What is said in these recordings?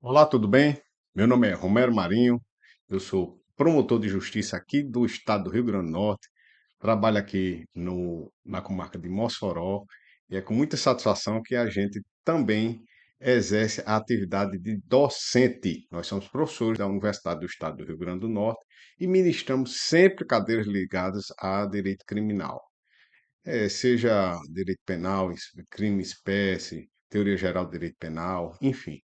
Olá, tudo bem? Meu nome é Romero Marinho, eu sou promotor de justiça aqui do estado do Rio Grande do Norte, trabalho aqui na comarca de Mossoró e é com muita satisfação que a gente também exerce a atividade de docente. Nós somos professores da Universidade do Estado do Rio Grande do Norte e ministramos sempre cadeiras ligadas a direito criminal, seja direito penal, crime espécie, teoria geral do direito penal, enfim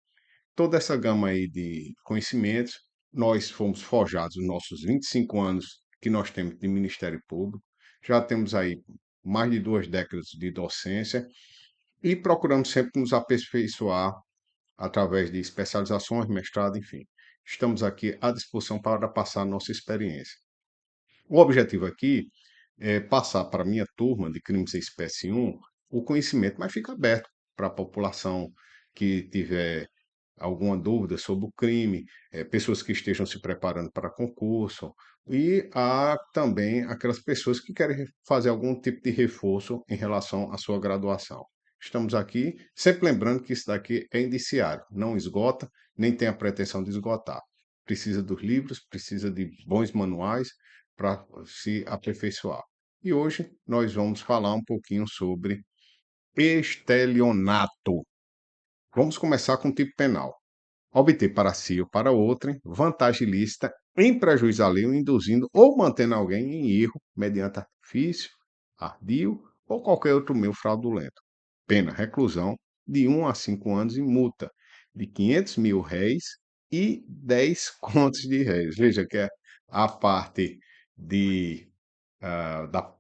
toda essa gama aí de conhecimentos, nós fomos forjados nos nossos 25 anos que nós temos de Ministério Público, já temos aí mais de 2 décadas de docência e procuramos sempre nos aperfeiçoar através de especializações, mestrado, enfim. Estamos aqui à disposição para passar a nossa experiência. O objetivo aqui é passar para a minha turma de crimes em espécie 1 o conhecimento, mas fica aberto para a população que tiver alguma dúvida sobre o crime, pessoas que estejam se preparando para concurso, e há também aquelas pessoas que querem fazer algum tipo de reforço em relação à sua graduação. Estamos aqui, sempre lembrando que isso daqui é indiciário, não esgota, nem tem a pretensão de esgotar. Precisa dos livros, precisa de bons manuais para se aperfeiçoar. E hoje nós vamos falar um pouquinho sobre estelionato. Vamos começar com o tipo penal. Obter para si ou para outrem vantagem ilícita em prejuízo alheio, induzindo ou mantendo alguém em erro mediante artifício, ardil ou qualquer outro meio fraudulento. Pena reclusão de 1 a 5 anos e multa de 500 mil réis e 10 contos de réis. Veja que a parte da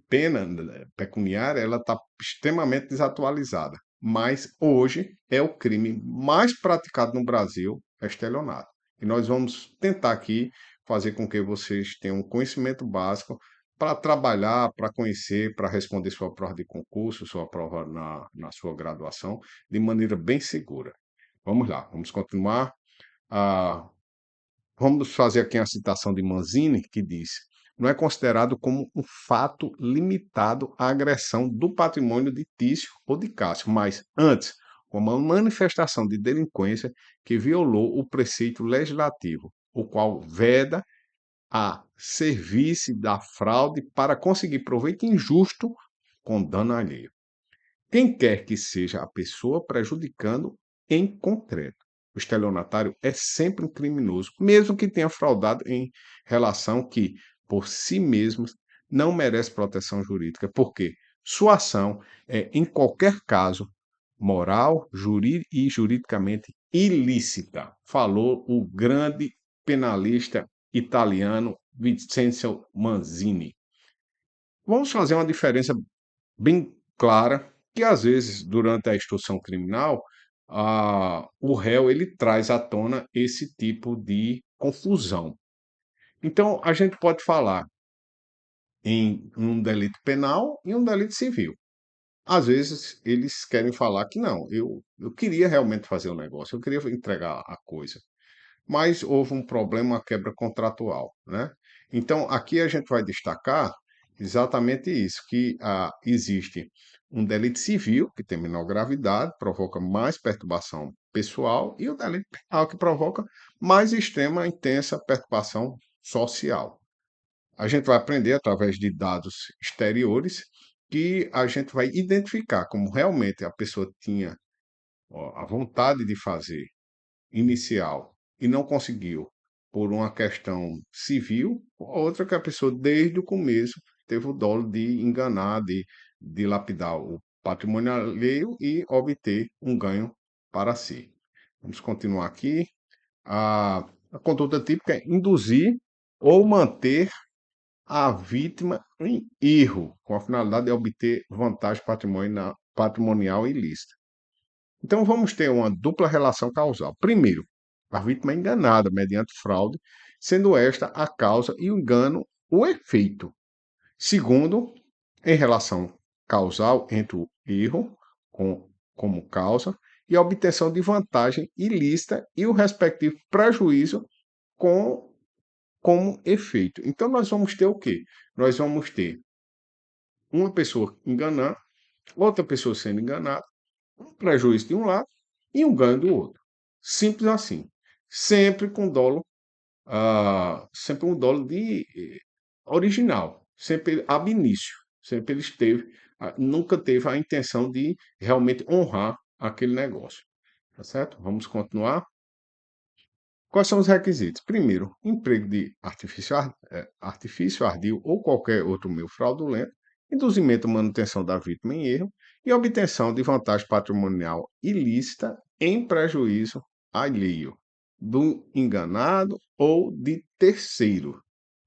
pena pecuniária ela está extremamente desatualizada. Mas hoje é o crime mais praticado no Brasil, é estelionato. E nós vamos tentar aqui fazer com que vocês tenham um conhecimento básico para trabalhar, para conhecer, para responder sua prova de concurso, sua prova na sua graduação, de maneira bem segura. Vamos lá, vamos continuar. Ah, Vamos fazer aqui a citação de Manzini, que diz: não é considerado como um fato limitado à agressão do patrimônio de Tício ou de Cássio, mas antes, como uma manifestação de delinquência que violou o preceito legislativo, o qual veda a serviço da fraude para conseguir proveito injusto com dano alheio. Quem quer que seja a pessoa prejudicando em concreto. O estelionatário é sempre um criminoso, mesmo que tenha fraudado em relação que, por si mesmo, não merece proteção jurídica, porque sua ação é, em qualquer caso, moral e juridicamente ilícita, falou o grande penalista italiano Vincenzo Manzini. Vamos fazer uma diferença bem clara que às vezes durante a instrução criminal o réu ele traz à tona esse tipo de confusão. Então a gente pode falar em um delito penal e um delito civil. Às vezes eles querem falar que não, eu queria realmente fazer o negócio, eu queria entregar a coisa, mas houve um problema, uma quebra contratual, né? Então, aqui a gente vai destacar exatamente isso, que existe um delito civil, que tem menor gravidade, provoca mais perturbação pessoal, e o delito penal, que provoca mais extrema, intensa perturbação social. A gente vai aprender através de dados exteriores que a gente vai identificar como realmente a pessoa tinha a vontade de fazer inicial e não conseguiu por uma questão civil, outra que a pessoa desde o começo teve o dolo de enganar, de lapidar o patrimônio alheio e obter um ganho para si. Vamos continuar aqui. A conduta típica é induzir ou manter a vítima em erro, com a finalidade de obter vantagem patrimonial ilícita. Então, vamos ter uma dupla relação causal. Primeiro, a vítima é enganada mediante fraude, sendo esta a causa e o engano o efeito. Segundo, em relação causal entre o erro como causa e a obtenção de vantagem ilícita e o respectivo prejuízo com, como efeito. Então, nós vamos ter o quê? Nós vamos ter uma pessoa enganando, outra pessoa sendo enganada, um prejuízo de um lado e um ganho do outro. Simples assim. Sempre com dolo, sempre um dolo de original, sempre ab início. Sempre ele esteve, nunca teve a intenção de realmente honrar aquele negócio. Tá certo? Vamos continuar. Quais são os requisitos? Primeiro, emprego de artifício ardil ou qualquer outro meio fraudulento, induzimento ou manutenção da vítima em erro e obtenção de vantagem patrimonial ilícita em prejuízo alheio, do enganado ou de terceiro.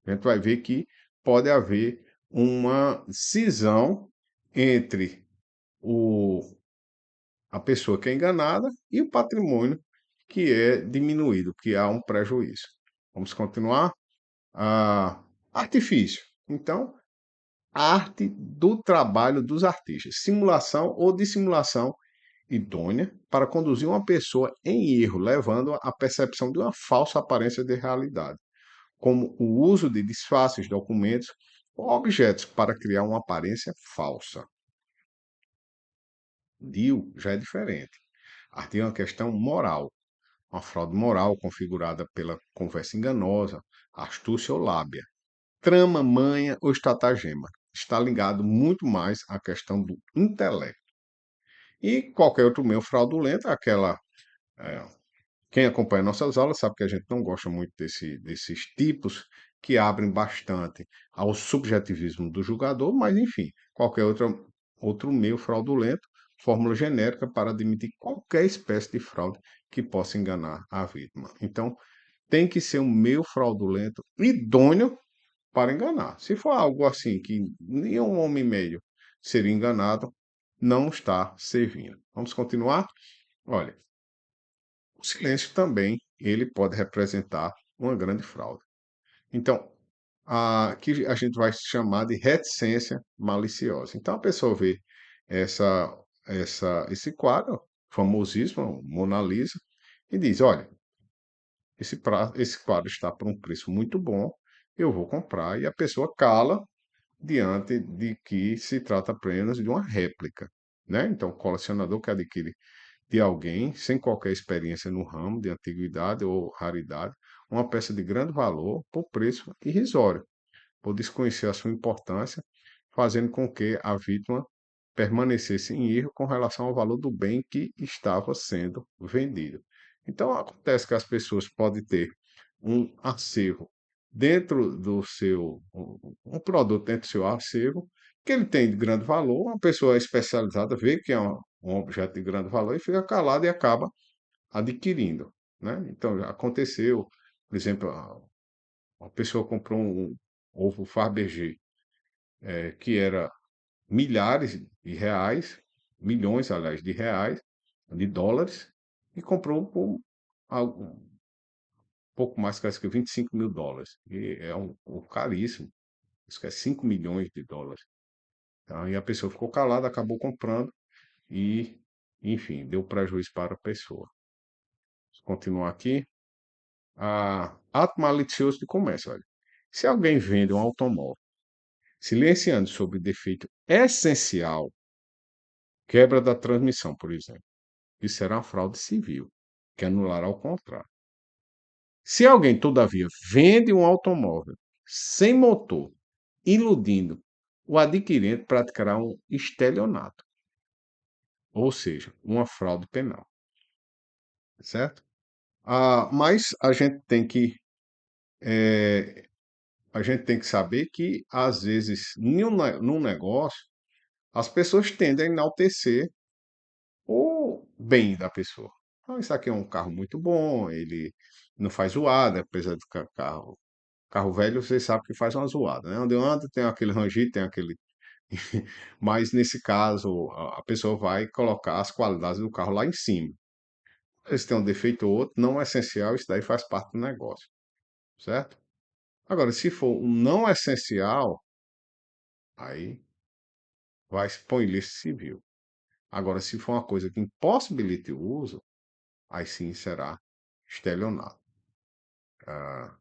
A gente vai ver que pode haver uma cisão entre o a pessoa que é enganada e o patrimônio que é diminuído, que há um prejuízo. Vamos continuar? Ah, artifício. Então, a arte do trabalho dos artistas, simulação ou dissimulação idônea para conduzir uma pessoa em erro, levando à percepção de uma falsa aparência de realidade, como o uso de disfarces, documentos ou objetos para criar uma aparência falsa. DIU já é diferente. Arte é uma questão moral, uma fraude moral configurada pela conversa enganosa, astúcia ou lábia, trama, manha ou estratagema. Está ligado muito mais à questão do intelecto. E qualquer outro meio fraudulento, é, quem acompanha nossas aulas sabe que a gente não gosta muito desses tipos que abrem bastante ao subjetivismo do julgador, mas enfim, qualquer outro meio fraudulento, fórmula genérica para admitir qualquer espécie de fraude que possa enganar a vítima. Então, tem que ser um meio fraudulento idôneo para enganar. Se for algo assim que nenhum homem e meio seria enganado, não está servindo. Vamos continuar? Olha, o silêncio também ele pode representar uma grande fraude. Então, que a gente vai chamar de reticência maliciosa. Então, a pessoa vê essa, esse quadro, famosíssimo, Mona Lisa, e diz: olha, esse quadro está por um preço muito bom, eu vou comprar. E a pessoa cala diante de que se trata apenas de uma réplica. Né? Então, o colecionador que adquire de alguém sem qualquer experiência no ramo de antiguidade ou raridade, uma peça de grande valor por preço irrisório, por desconhecer a sua importância, fazendo com que a vítima permanecesse em erro com relação ao valor do bem que estava sendo vendido. Então, acontece que as pessoas podem ter um acervo dentro do seu, um produto dentro do seu acervo, que ele tem de grande valor, uma pessoa especializada vê que é um objeto de grande valor e fica calada e acaba adquirindo, né? Então, já aconteceu, por exemplo, uma pessoa comprou um ovo Fabergé, que era milhares de reais, milhões, aliás, de reais, de dólares, e comprou por um pouco mais, que acho que US$ 25.000. E é um caríssimo, acho que é 5 milhões de dólares. Então, aí a pessoa ficou calada, acabou comprando e, enfim, deu prejuízo para a pessoa. Vou continuar aqui. Ato malicioso de comércio. Olha. Se alguém vende um automóvel silenciando sobre defeito essencial, quebra da transmissão, por exemplo, isso será uma fraude civil, que anulará o contrato. Se alguém, todavia, vende um automóvel sem motor, iludindo, o adquirente praticará um estelionato, ou seja, uma fraude penal, certo? Mas a gente tem que saber que, às vezes, num negócio, as pessoas tendem a enaltecer o bem da pessoa. Ah, isso aqui é um carro muito bom, ele não faz zoada, apesar do carro velho, você sabe que faz uma zoada, né? Onde anda tem aquele rangido, tem aquele. Mas nesse caso, a pessoa vai colocar as qualidades do carro lá em cima. Se tem um defeito ou outro, não é essencial, isso daí faz parte do negócio, certo? Agora, se for um não essencial, aí vai expor ilícito civil. Agora, se for uma coisa que impossibilite o uso, aí sim será estelionato.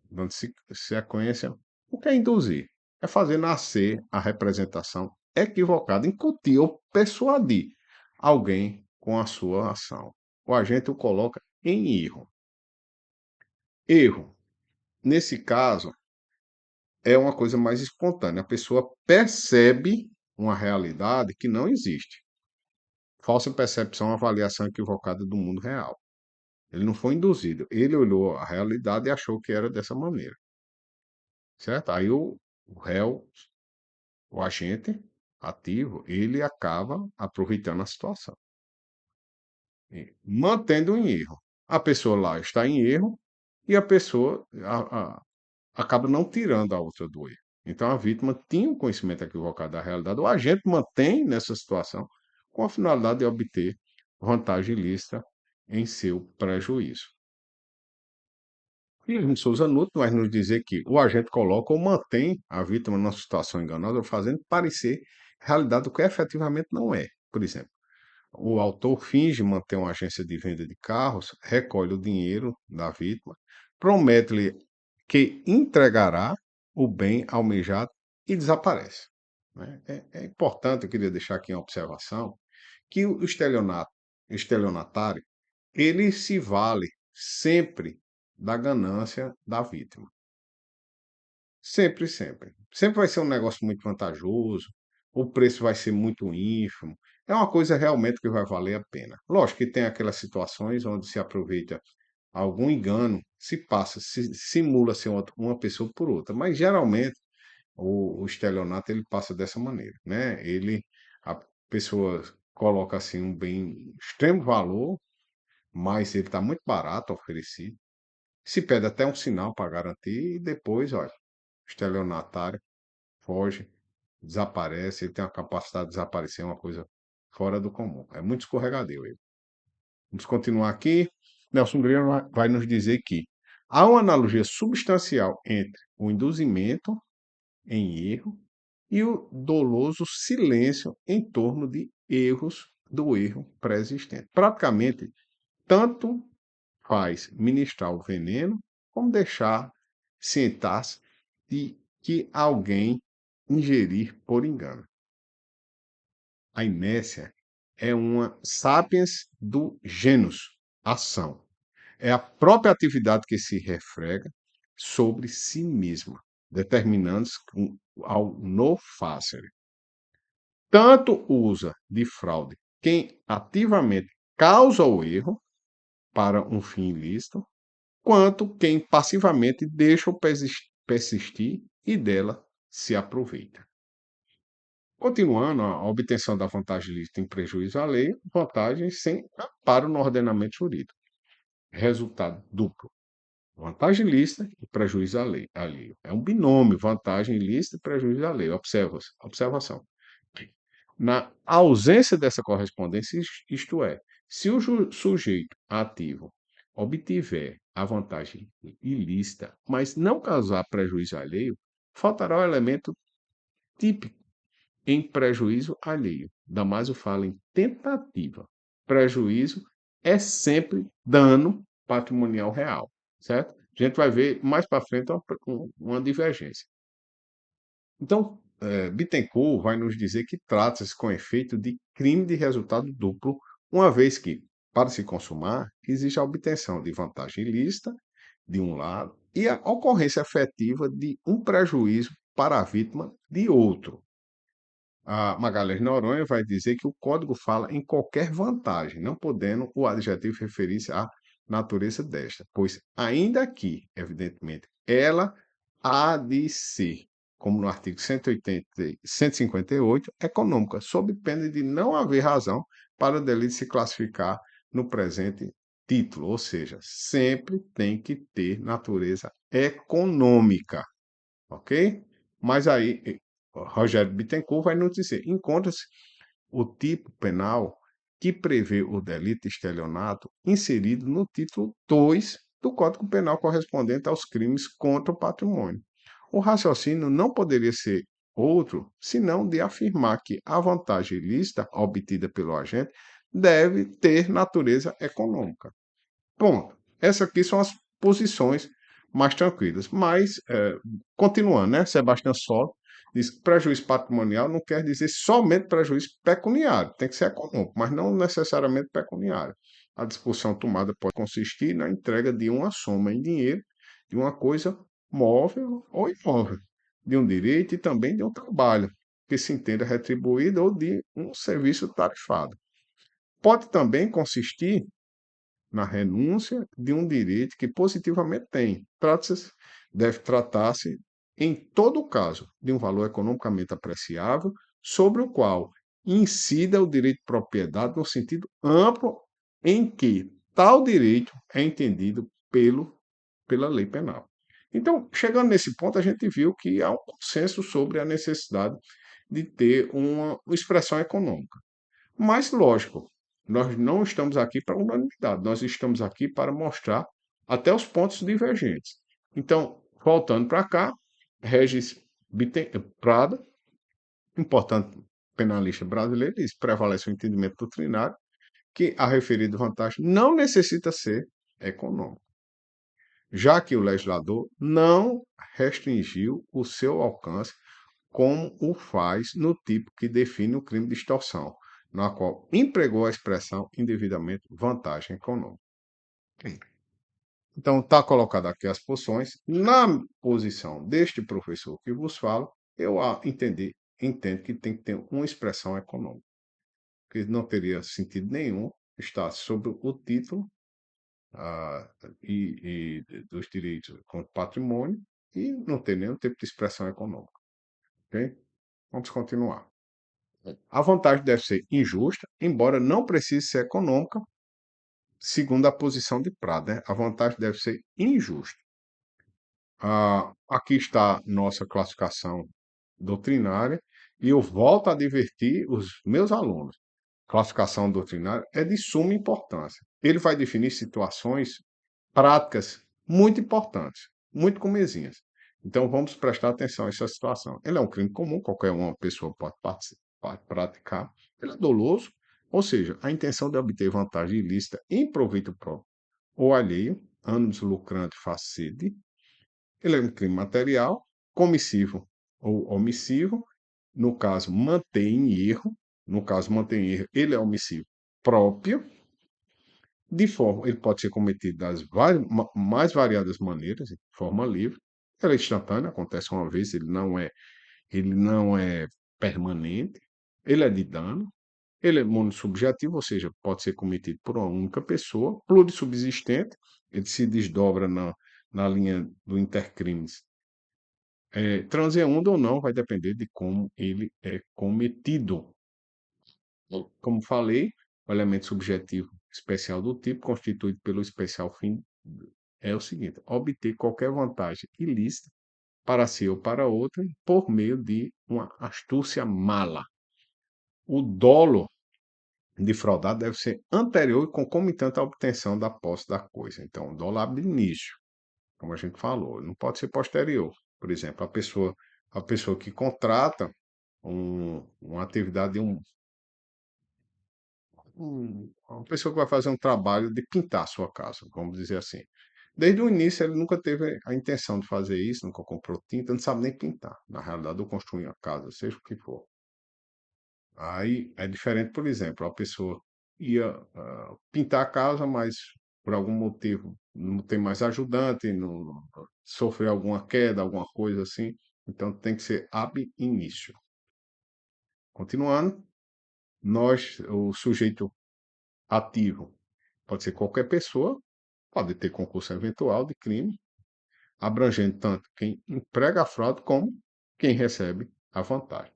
Dando sequência, o que é induzir? É fazer nascer a representação equivocada, incutir ou persuadir alguém com a sua ação. O agente o coloca em erro. Erro, nesse caso, é uma coisa mais espontânea. A pessoa percebe uma realidade que não existe. Falsa percepção, avaliação equivocada do mundo real. Ele não foi induzido. Ele olhou a realidade e achou que era dessa maneira, certo? Aí o réu, o agente ativo, ele acaba aproveitando a situação, mantendo em erro. A pessoa lá está em erro e a pessoa acaba não tirando a outra do erro. Então a vítima tinha um conhecimento equivocado da realidade. O agente mantém nessa situação com a finalidade de obter vantagem ilícita em seu prejuízo. Guilherme Souza Nuto vai nos dizer que o agente coloca ou mantém a vítima numa situação enganosa, fazendo parecer realidade o que efetivamente não é. Por exemplo, o autor finge manter uma agência de venda de carros, recolhe o dinheiro da vítima, promete-lhe que entregará o bem almejado e desaparece. Né? É importante, eu queria deixar aqui uma observação, que o estelionatário, ele se vale sempre da ganância da vítima. Sempre, sempre. Sempre vai ser um negócio muito vantajoso, o preço vai ser muito ínfimo. É uma coisa realmente que vai valer a pena. Lógico que tem aquelas situações onde se aproveita algum engano, se passa, se simula ser uma pessoa por outra, mas geralmente o estelionato ele passa dessa maneira, né? A pessoa coloca assim um bem extremo valor, mas ele está muito barato oferecido. Se pede até um sinal para garantir e depois, olha, o estelionatário foge, desaparece, ele tem a capacidade de desaparecer, é uma coisa fora do comum. É muito escorregadio ele. Vamos continuar aqui. Nelson Green vai nos dizer que há uma analogia substancial entre o induzimento em erro e o doloso silêncio em torno de erros do erro pré-existente. Praticamente, tanto faz ministrar o veneno como deixar sentar-se e que alguém ingerir por engano. A inércia é uma sapiens do genus, ação. É a própria atividade que se refrega sobre si mesma, determinando-se ao no facere. Tanto usa de fraude quem ativamente causa o erro para um fim ilícito, quanto quem passivamente deixa-o persistir e dela se aproveita. Continuando, a obtenção da vantagem lícita em prejuízo alheio, vantagem sem amparo no ordenamento jurídico. Resultado duplo. Vantagem lícita e prejuízo alheio. É um binômio, vantagem lícita e prejuízo alheio. Observação. Na ausência dessa correspondência, isto é, se o sujeito ativo obtiver a vantagem ilícita, mas não causar prejuízo alheio, faltará o elemento típico em prejuízo alheio. Damaso fala em tentativa. Prejuízo é sempre dano patrimonial real, certo? A gente vai ver mais para frente uma divergência. Então, Bittencourt vai nos dizer que trata-se com efeito de crime de resultado duplo, uma vez que, para se consumar, existe a obtenção de vantagem ilícita, de um lado, e a ocorrência efetiva de um prejuízo para a vítima de outro. A Magalhães Noronha vai dizer que o código fala em qualquer vantagem, não podendo o adjetivo referir-se à natureza desta, pois, ainda que, evidentemente, ela há de ser, como no artigo 180, 158, econômica, sob pena de não haver razão para o delito se classificar no presente título, ou seja, sempre tem que ter natureza econômica, ok? Mas aí, Rogério Bittencourt vai nos dizer: encontra-se o tipo penal que prevê o delito de estelionato inserido no título 2 do Código Penal correspondente aos crimes contra o patrimônio. O raciocínio não poderia ser outro senão de afirmar que a vantagem ilícita obtida pelo agente deve ter natureza econômica. Ponto. Essas aqui são as posições mais tranquilas. Mas, continuando, né? Sebastião Solo diz que prejuízo patrimonial não quer dizer somente prejuízo pecuniário, tem que ser econômico, mas não necessariamente pecuniário. A disposição tomada pode consistir na entrega de uma soma em dinheiro de uma coisa móvel ou imóvel, de um direito e também de um trabalho que se entenda retribuído ou de um serviço tarifado. Pode também consistir na renúncia de um direito que positivamente tem. Deve tratar-se, em todo caso, de um valor economicamente apreciável, sobre o qual incida o direito de propriedade no sentido amplo em que tal direito é entendido pela lei penal. Então, chegando nesse ponto, a gente viu que há um consenso sobre a necessidade de ter uma expressão econômica. Mas, lógico, nós não estamos aqui para unanimidade, nós estamos aqui para mostrar até os pontos divergentes. Então, voltando para cá, Regis Prada, importante penalista brasileiro, diz: prevalece o entendimento doutrinário que a referida vantagem não necessita ser econômica, já que o legislador não restringiu o seu alcance como o faz no tipo que define o crime de extorsão, na qual empregou a expressão indevidamente vantagem econômica. Então, está colocado aqui as posições. Na posição deste professor que vos falo, eu entendo que tem que ter uma expressão econômica, que não teria sentido nenhum estar sobre o título ah, dos direitos contra o patrimônio e não ter nenhum tipo de expressão econômica. Ok? Vamos continuar. A vantagem deve ser injusta, embora não precise ser econômica, segundo a posição de Prada, né? A vantagem deve ser injusta. Aqui está nossa classificação doutrinária e eu volto a advertir os meus alunos. Classificação doutrinária é de suma importância. Ele vai definir situações práticas muito importantes, muito comezinhas. Então vamos prestar atenção a essa situação. Ele é um crime comum, qualquer uma pessoa pode praticar. Ele é doloso, ou seja, a intenção de obter vantagem ilícita em proveito próprio ou alheio, ânimos lucrante facete. Ele é um crime material, comissivo ou omissivo. No caso, mantém em erro. No caso, mantém em erro, ele é omissivo próprio, de forma, ele pode ser cometido das mais variadas maneiras, de forma livre. Ele é instantâneo, acontece uma vez, ele não é permanente, ele é de dano, ele é monossubjetivo, ou seja, pode ser cometido por uma única pessoa, plurissubsistente, ele se desdobra na linha do intercrimes. Transeúndo ou não, vai depender de como ele é cometido. Como falei, o elemento subjetivo especial do tipo, constituído pelo especial fim, é o seguinte: obter qualquer vantagem ilícita para si ou para outra por meio de uma astúcia mala. O dolo de fraudar deve ser anterior e concomitante à obtenção da posse da coisa. Então, o dolo ab início, como a gente falou, não pode ser posterior. Por exemplo, a pessoa que contrata uma atividade de uma pessoa que vai fazer um trabalho de pintar a sua casa, vamos dizer assim. Desde o início, ele nunca teve a intenção de fazer isso, nunca comprou tinta, não sabe nem pintar. Na realidade, ou construir a casa, seja o que for. Aí é diferente, por exemplo, a pessoa ia pintar a casa, mas por algum motivo não tem mais ajudante, não sofreu alguma queda, alguma coisa assim. Então tem que ser ab início. Continuando, o sujeito ativo pode ser qualquer pessoa, pode ter concurso eventual de crime, abrangendo tanto quem emprega a fraude como quem recebe a vantagem.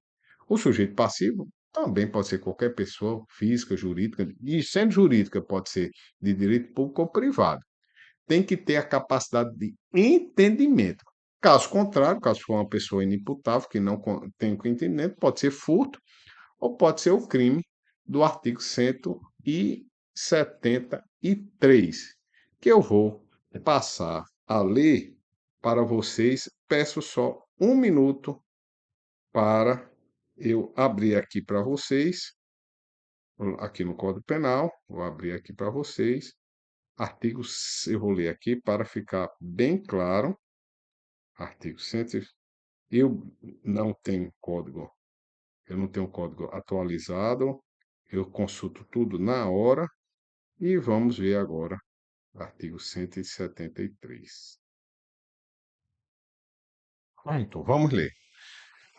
O sujeito passivo também pode ser qualquer pessoa física, jurídica, e sendo jurídica pode ser de direito público ou privado. Tem que ter a capacidade de entendimento. Caso contrário, caso for uma pessoa inimputável que não tem o entendimento, pode ser furto ou pode ser o crime do artigo 173, que eu vou passar a ler para vocês. Peço só um minuto para eu abrir aqui para vocês, aqui no Código Penal, vou abrir aqui para vocês, artigos, eu vou ler aqui para ficar bem claro, artigo 100, eu não tenho código, eu não tenho código atualizado, eu consulto tudo na hora, E vamos ver agora o artigo 173. Então, vamos ler.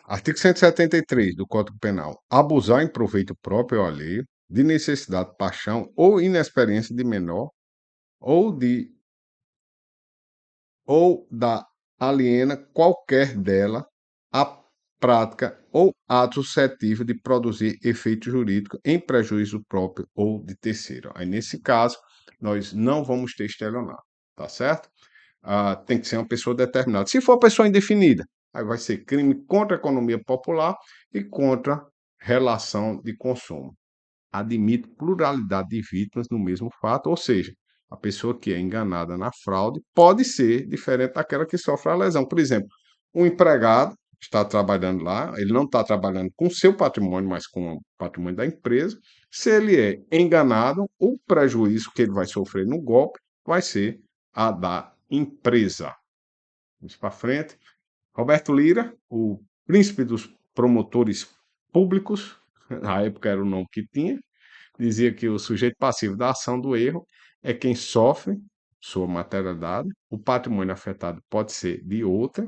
Artigo 173 do Código Penal. Abusar em proveito próprio ou alheio, de necessidade, paixão ou inexperiência de menor, ou de ou da aliena qualquer dela, a prática ou ato suscetível de produzir efeito jurídico em prejuízo próprio ou de terceiro. Aí, nesse caso, nós não vamos ter estelionato, tá certo? Tem que ser uma pessoa determinada. Se for pessoa indefinida, aí vai ser crime contra a economia popular e contra relação de consumo. Admite pluralidade de vítimas no mesmo fato, ou seja, a pessoa que é enganada na fraude pode ser diferente daquela que sofre a lesão. Por exemplo, um empregado está trabalhando lá, ele não está trabalhando com seu patrimônio, mas com o patrimônio da empresa. Se ele é enganado, o prejuízo que ele vai sofrer no golpe vai ser a da empresa. Vamos para frente. Roberto Lira, o príncipe dos promotores públicos, na época era o nome que tinha, dizia que o sujeito passivo da ação do erro é quem sofre sua materialidade, o patrimônio afetado pode ser de outra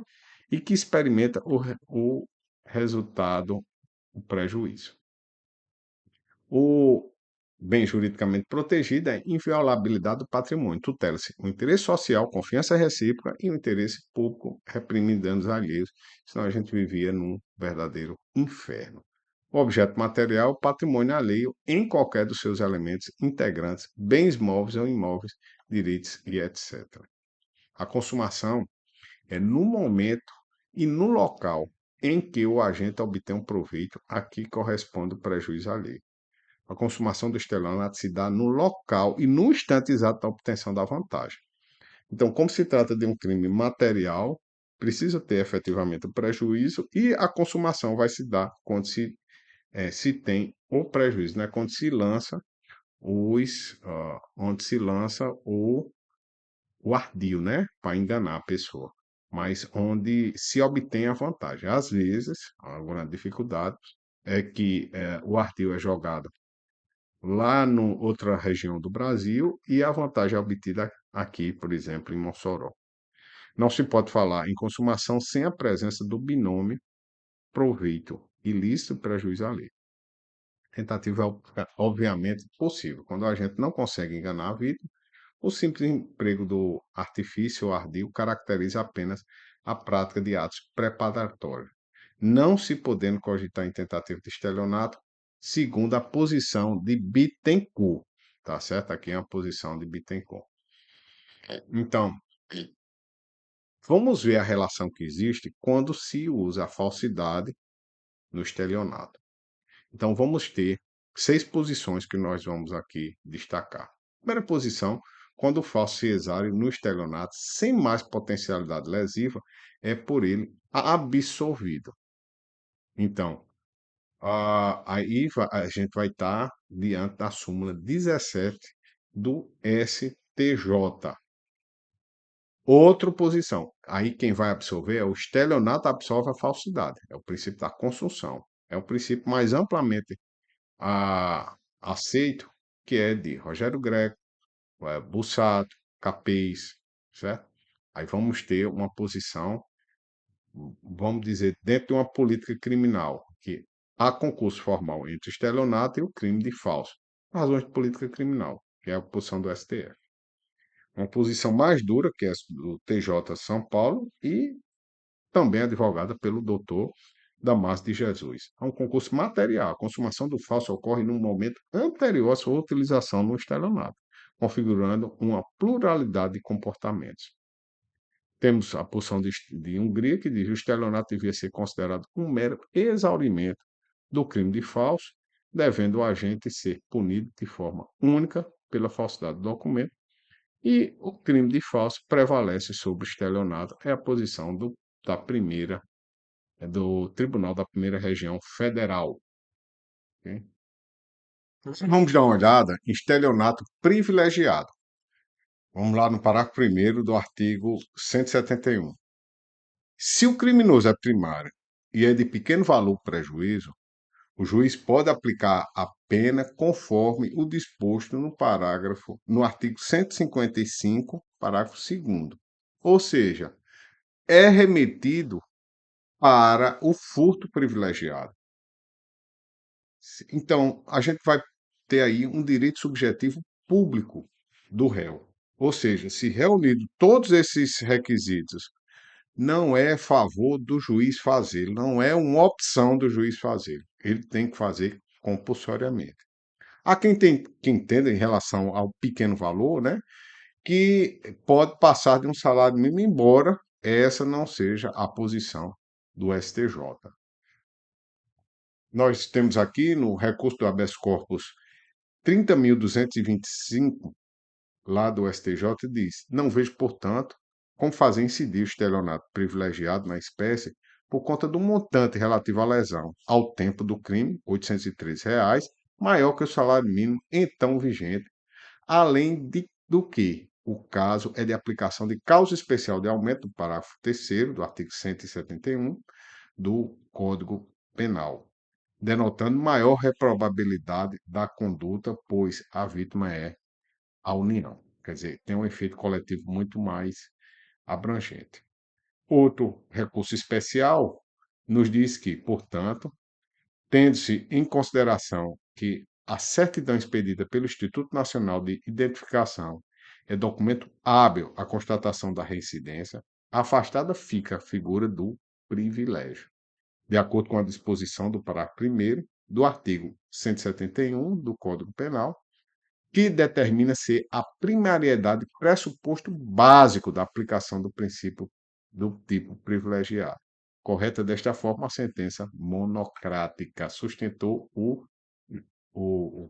e que experimenta o resultado, o prejuízo. O bem juridicamente protegido é inviolabilidade do patrimônio, tutela-se o interesse social, confiança recíproca e o interesse público reprimindo danos alheios, senão a gente vivia num verdadeiro inferno. O objeto material, patrimônio alheio em qualquer dos seus elementos integrantes, bens móveis ou imóveis, direitos e etc. A consumação é no momento e no local em que o agente obtém um proveito a que corresponde o prejuízo alheio. A consumação do estelionato se dá no local e no instante exato da obtenção da vantagem. Então, como se trata de um crime material, precisa ter efetivamente o prejuízo e a consumação vai se dar quando se tem o prejuízo, né? Quando se lança onde se lança o ardil, né? Para enganar a pessoa, mas onde se obtém a vantagem. Às vezes, alguma dificuldade é que o ardil é jogado lá em outra região do Brasil e a vantagem é obtida aqui, por exemplo, em Mossoró. Não se pode falar em consumação sem a presença do binômio proveito ilícito e prejuízo alheio. Tentativa é obviamente possível. Quando a gente não consegue enganar a vítima, o simples emprego do artifício ou ardil caracteriza apenas a prática de atos preparatórios, não se podendo cogitar em tentativa de estelionato, segundo a posição de Bittencourt. Tá certo? Aqui é a posição de Bittencourt. Então, vamos ver a relação que existe quando se usa a falsidade no estelionato. Então, vamos ter 6 posições que nós vamos aqui destacar. Primeira posição, quando o falso se exare no estelionato sem mais potencialidade lesiva, é por ele absolvido. Então, a gente vai estar diante da súmula 17 do STJ. Outra posição, aí quem vai absolver é o estelionato absolve a falsidade, é o princípio da consunção, é o princípio mais amplamente aceito, que é de Rogério Greco, Bussato, Capês, certo? Aí vamos ter uma posição, vamos dizer, dentro de uma política criminal, que há concurso formal entre o estelionato e o crime de falso, razões de política criminal, que é a posição do STF. Uma posição mais dura, que é a do TJ São Paulo, e também advogada pelo doutor Damásio de Jesus. É um concurso material. A consumação do falso ocorre num momento anterior à sua utilização no estelionato, configurando uma pluralidade de comportamentos. Temos a posição de Hungria, que diz que o estelionato devia ser considerado um mero exaurimento do crime de falso, devendo o agente ser punido de forma única pela falsidade do documento, e o crime de falso prevalece sobre o estelionato, é a posição da primeira do Tribunal da Primeira Região Federal. Ok? Vamos dar uma olhada em estelionato privilegiado. Vamos lá no parágrafo 1º do artigo 171. Se o criminoso é primário e é de pequeno valor prejuízo, o juiz pode aplicar a pena conforme o disposto no artigo 155, parágrafo 2º. Ou seja, é remetido para o furto privilegiado. Então, a gente vai ter aí um direito subjetivo público do réu. Ou seja, se reunido todos esses requisitos, não é favor do juiz fazer, não é uma opção do juiz fazer. Ele tem que fazer compulsoriamente. Há quem tem que entenda em relação ao pequeno valor, né, que pode passar de um salário mínimo, embora essa não seja a posição do STJ. Nós temos aqui no recurso do habeas corpus 30.225, lá do STJ, diz: não vejo, portanto, como fazer incidir o estelionato privilegiado na espécie por conta do montante relativo à lesão ao tempo do crime, R$ 813, maior que o salário mínimo então vigente, do que o caso é de aplicação de causa especial de aumento do parágrafo 3º do artigo 171 do Código Penal, denotando maior reprobabilidade da conduta, pois a vítima é a União. Quer dizer, tem um efeito coletivo muito mais abrangente. Outro recurso especial nos diz que, portanto, tendo-se em consideração que a certidão expedida pelo Instituto Nacional de Identificação é documento hábil à constatação da reincidência, afastada fica a figura do privilégio, de acordo com a disposição do parágrafo 1º do artigo 171 do Código Penal, que determina ser a primariedade pressuposto básico da aplicação do princípio do tipo privilegiado. Correta desta forma, a sentença monocrática sustentou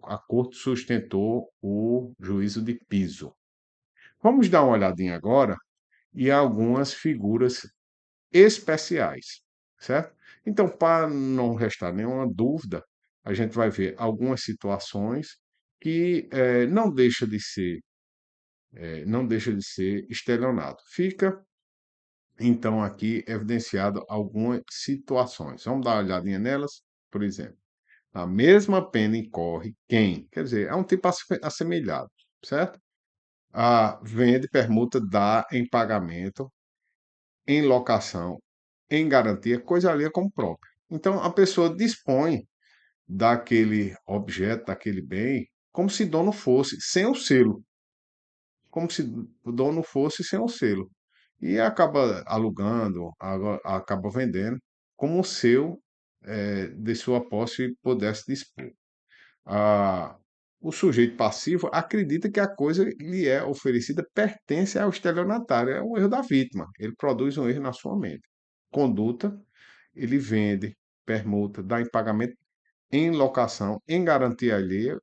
a Corte sustentou o juízo de piso. Vamos dar uma olhadinha agora em algumas figuras especiais, certo? Então, para não restar nenhuma dúvida, a gente vai ver algumas situações que não deixa de ser estelionato. Fica então aqui evidenciado algumas situações. Vamos dar uma olhadinha nelas, por exemplo. A mesma pena incorre quem, quer dizer, é um tipo assemelhado, certo? Vende, permuta, dá em pagamento, em locação, em garantia, coisa ali como própria. Então, a pessoa dispõe daquele objeto, daquele bem, como se dono fosse, sem o selo. Como se o dono fosse sem o selo. E acaba alugando, acaba vendendo, como o seu, de sua posse, pudesse dispor. Ah, o sujeito passivo acredita que a coisa lhe é oferecida pertence ao estelionatário. É um erro da vítima. Ele produz um erro na sua mente. Conduta, ele vende, permuta, dá em pagamento, em locação, em garantia alheia,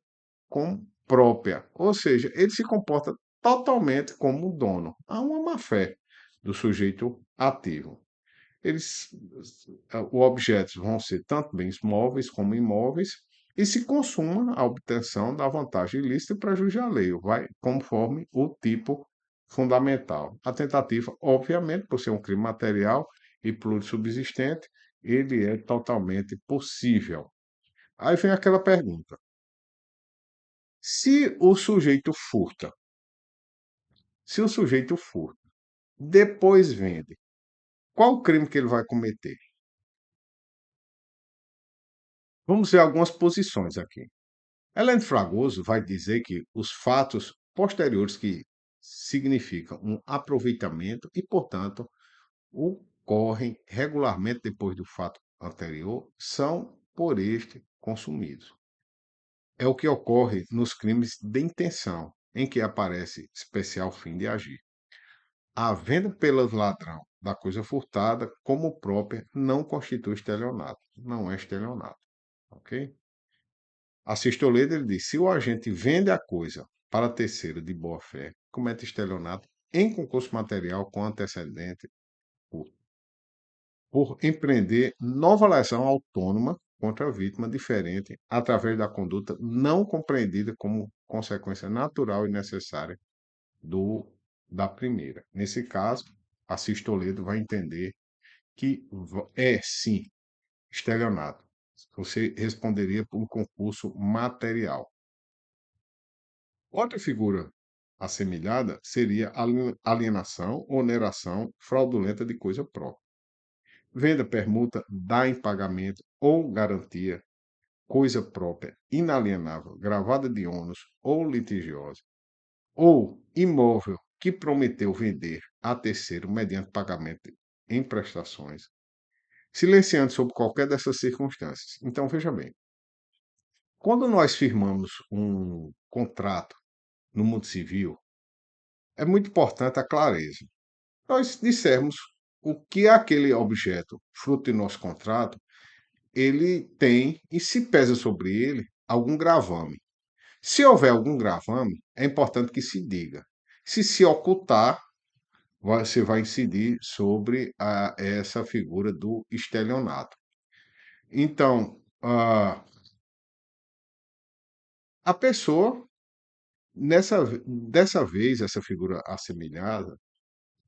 como própria. Ou seja, ele se comporta totalmente como um dono. Há uma má-fé do sujeito ativo. Eles, os objetos vão ser tanto bens móveis como imóveis e se consuma a obtenção da vantagem ilícita para juiz alheio, vai conforme o tipo fundamental. A tentativa, obviamente, por ser um crime material e plurissubsistente, ele é totalmente possível. Aí vem aquela pergunta: se o sujeito furta, se o sujeito furta, depois vende, qual o crime que ele vai cometer? Vamos ver algumas posições aqui. Helene Fragoso vai dizer que os fatos posteriores que significam um aproveitamento e, portanto, ocorrem regularmente depois do fato anterior são por este consumidos. É o que ocorre nos crimes de intenção, em que aparece especial fim de agir. A venda pelo ladrão da coisa furtada como própria não constitui estelionato, não é estelionato, ok? Assis Toledo, ele diz: se o agente vende a coisa para terceiro de boa-fé, comete estelionato em concurso material com antecedente por, por empreender nova lesão autônoma contra a vítima diferente através da conduta não compreendida como consequência natural e necessária da primeira. Nesse caso, Assis Toledo vai entender que é sim estelionato. Você responderia por um concurso material. Outra figura assemelhada seria alienação, oneração fraudulenta de coisa própria. Venda, permuta, dá em pagamento ou garantia, coisa própria, inalienável, gravada de ônus ou litigiosa, ou imóvel que prometeu vender a terceiro mediante pagamento em prestações, silenciando sob qualquer dessas circunstâncias. Então, veja bem, quando nós firmamos um contrato no mundo civil, é muito importante a clareza. Nós dissermos o que aquele objeto, fruto do nosso contrato, ele tem e se pesa sobre ele algum gravame. Se houver algum gravame, é importante que se diga. Se ocultar, você vai incidir sobre essa figura do estelionato. Então, a pessoa, dessa vez, essa figura assemelhada,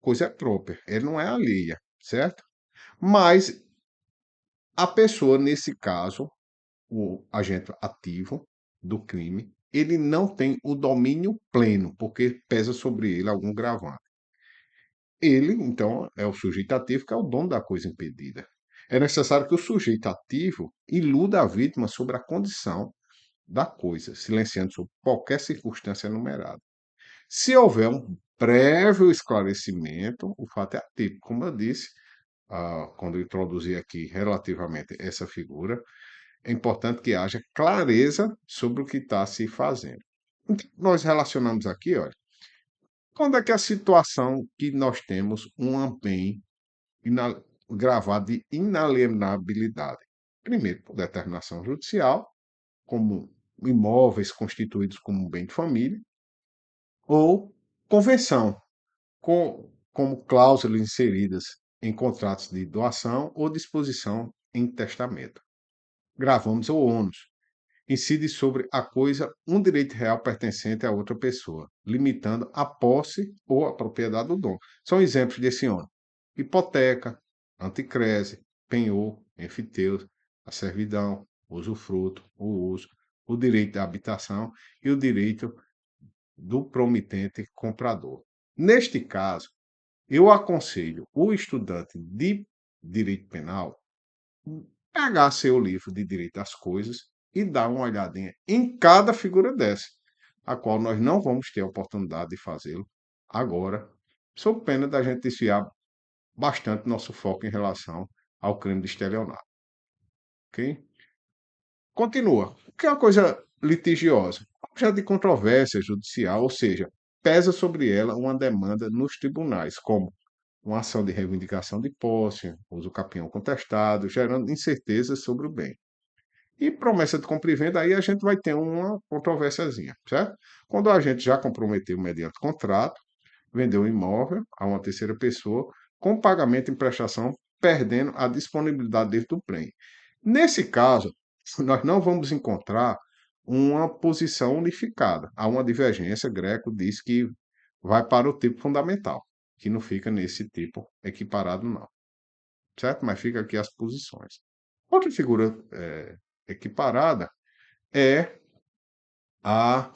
coisa é própria, ele não é alheia, certo? Mas a pessoa, nesse caso, o agente ativo do crime, ele não tem o domínio pleno, porque pesa sobre ele algum gravame. Ele, então, é o sujeito ativo que é o dono da coisa impedida. É necessário que o sujeito ativo iluda a vítima sobre a condição da coisa, silenciando sobre qualquer circunstância enumerada. Se houver um prévio esclarecimento, o fato é atípico. Como eu disse, quando eu introduzi aqui relativamente essa figura, é importante que haja clareza sobre o que está se fazendo. Então, nós relacionamos aqui, olha, quando é que a situação que nós temos um bem gravado de inalienabilidade? Primeiro, por determinação judicial, como imóveis constituídos como bem de família, ou convenção, como cláusulas inseridas em contratos de doação ou disposição em testamento. Gravamos o ônus. Incide sobre a coisa um direito real pertencente a outra pessoa, limitando a posse ou a propriedade do dono. São exemplos desse ônus: hipoteca, anticrese, penhor, enfiteus, a servidão, usufruto, o uso, o direito da habitação e o direito do promitente comprador. Neste caso, eu aconselho o estudante de direito penal pegar seu livro de direito às coisas e dar uma olhadinha em cada figura dessa, a qual nós não vamos ter a oportunidade de fazê-lo agora, sob pena da gente desviar bastante nosso foco em relação ao crime de estelionato. Ok? Continua. O que é uma coisa litigiosa? Objeto de controvérsia judicial, ou seja, pesa sobre ela uma demanda nos tribunais, como uma ação de reivindicação de posse, uso capião contestado, gerando incertezas sobre o bem. E promessa de compra e venda, aí a gente vai ter uma controvérsiazinha, certo? Quando a gente já comprometeu mediante contrato, vendeu o imóvel a uma terceira pessoa, com pagamento em prestação, perdendo a disponibilidade dentro do prêmio. Nesse caso, nós não vamos encontrar uma posição unificada. Há uma divergência, Greco diz que vai para o tipo fundamental, que não fica nesse tipo equiparado, não. Certo? Mas fica aqui as posições. Outra figura equiparada é a,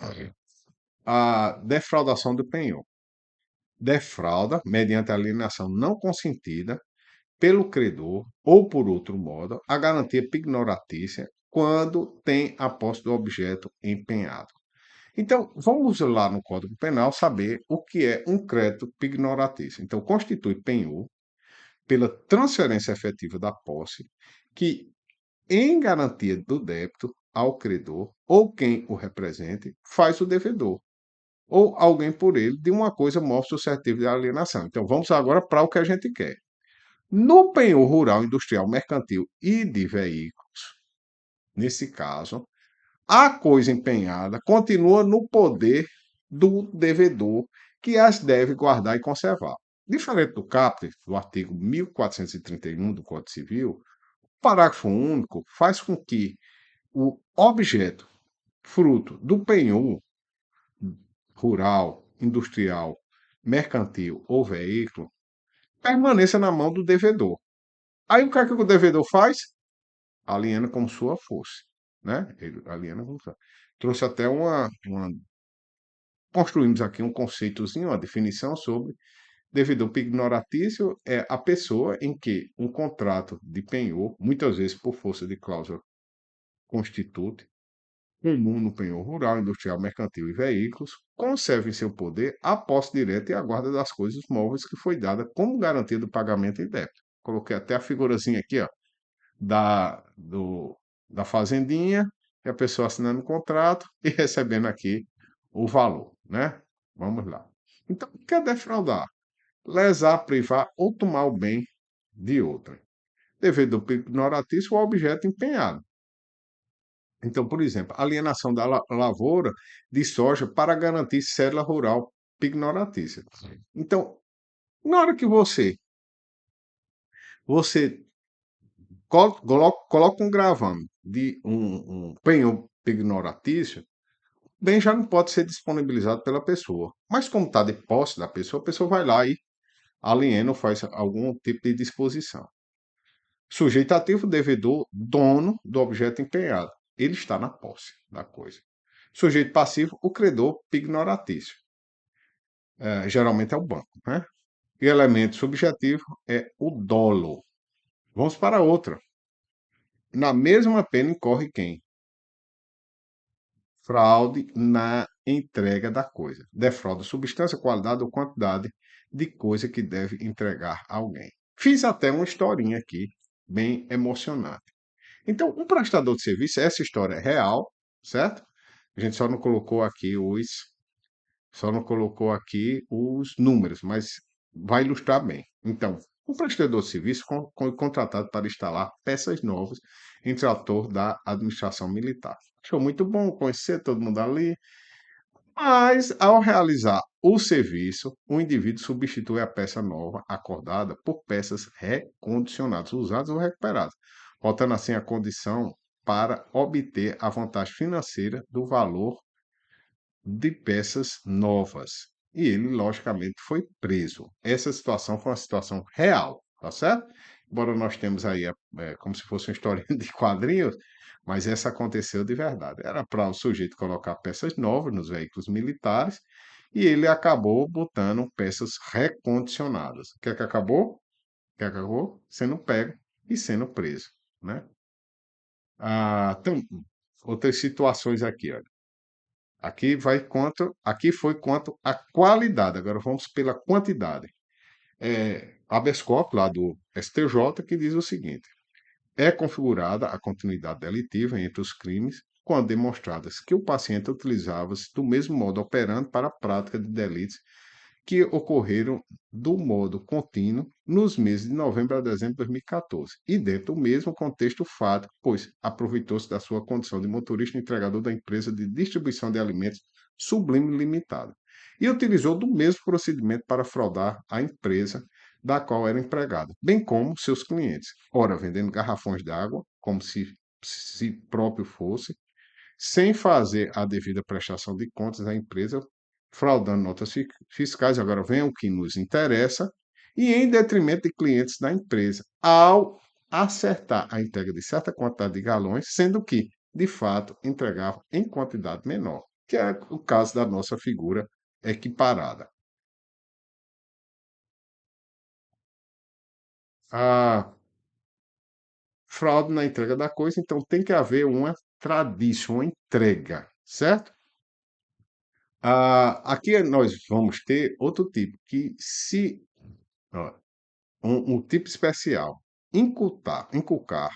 a defraudação do penhor. Defrauda, mediante alienação não consentida, pelo credor ou por outro modo, a garantia pignoratícia quando tem a posse do objeto empenhado. Então, vamos lá no Código Penal saber o que é um crédito pignoratício. Então, constitui penhor pela transferência efetiva da posse, que, em garantia do débito ao credor ou quem o represente, faz o devedor ou alguém por ele de uma coisa móvel suscetível de alienação. Então, vamos agora para o que a gente quer. No penhor rural, industrial, mercantil e de veículos, nesse caso, a coisa empenhada continua no poder do devedor, que as deve guardar e conservar. Diferente do caput, do artigo 1431 do Código Civil, o parágrafo único faz com que o objeto, fruto do penhor rural, industrial, mercantil ou veículo, permaneça na mão do devedor. Aí o que é que o devedor faz? aliena como sua fosse, né? Ele aliena como sua. Trouxe até construímos aqui um conceitozinho, uma definição sobre devedor pignoratício é a pessoa em que um contrato de penhor, muitas vezes por força de cláusula constituinte, comum no penhor rural, industrial, mercantil e veículos, conserva em seu poder a posse direta e a guarda das coisas móveis que foi dada como garantia do pagamento em débito. Coloquei até a figurazinha aqui, ó, da, do, da fazendinha, e a pessoa assinando o contrato e recebendo aqui o valor, né? Vamos lá. Então, o que é defraudar? Lesar, privar ou tomar o bem de outra. Devedor ignoratício ou objeto empenhado. Então, por exemplo, alienação da lavoura de soja para garantir cédula rural pignoratícia. Então, na hora que você coloca um gravame de um penhor pignoratício, bem já não pode ser disponibilizado pela pessoa. Mas como está de posse da pessoa, a pessoa vai lá e aliena ou faz algum tipo de disposição. Sujeito ativo, devedor, dono do objeto empenhado. Ele está na posse da coisa. Sujeito passivo, o credor pignoratício. Geralmente é o banco, né? E elemento subjetivo é o dolo. Vamos para outra. Na mesma pena incorre quem? Fraude na entrega da coisa. Defrauda substância, qualidade ou quantidade de coisa que deve entregar a alguém. Fiz até uma historinha aqui, bem emocionante. Então, um prestador de serviço, essa história é real, certo? A gente só não colocou aqui os números, mas vai ilustrar bem. Então, um prestador de serviço contratado para instalar peças novas em trator da administração militar. Achou muito bom conhecer todo mundo ali, mas ao realizar o serviço, o indivíduo substitui a peça nova acordada por peças recondicionadas, usadas ou recuperadas, voltando assim à condição para obter a vantagem financeira do valor de peças novas. E ele, logicamente, foi preso. Essa situação foi uma situação real, tá certo? Embora nós temos aí, como se fosse uma história de quadrinhos, mas essa aconteceu de verdade. Era para o sujeito colocar peças novas nos veículos militares e ele acabou botando peças recondicionadas. O que é que acabou? O que é que acabou? Sendo pego e sendo preso, né? Então, outras situações aqui, olha. Aqui foi quanto à qualidade. Agora vamos pela quantidade. Habeas corpus, lá do STJ, que diz o seguinte: é configurada a continuidade delitiva entre os crimes quando demonstradas que o paciente utilizava-se do mesmo modo operando para a prática de delitos que ocorreram do modo contínuo nos meses de novembro a dezembro de 2014, e dentro do mesmo contexto fático, pois aproveitou-se da sua condição de motorista entregador da empresa de distribuição de alimentos Sublime Limitada, e utilizou do mesmo procedimento para fraudar a empresa da qual era empregado, bem como seus clientes, ora vendendo garrafões de água, como se próprio fosse, sem fazer a devida prestação de contas à empresa, fraudando notas fiscais, agora vem o que nos interessa, e em detrimento de clientes da empresa, ao acertar a entrega de certa quantidade de galões, sendo que, de fato, entregava em quantidade menor, que é o caso da nossa figura equiparada. A fraude na entrega da coisa, então tem que haver uma tradição, uma entrega, certo? Aqui nós vamos ter outro tipo, que se ó, um tipo especial, inculcar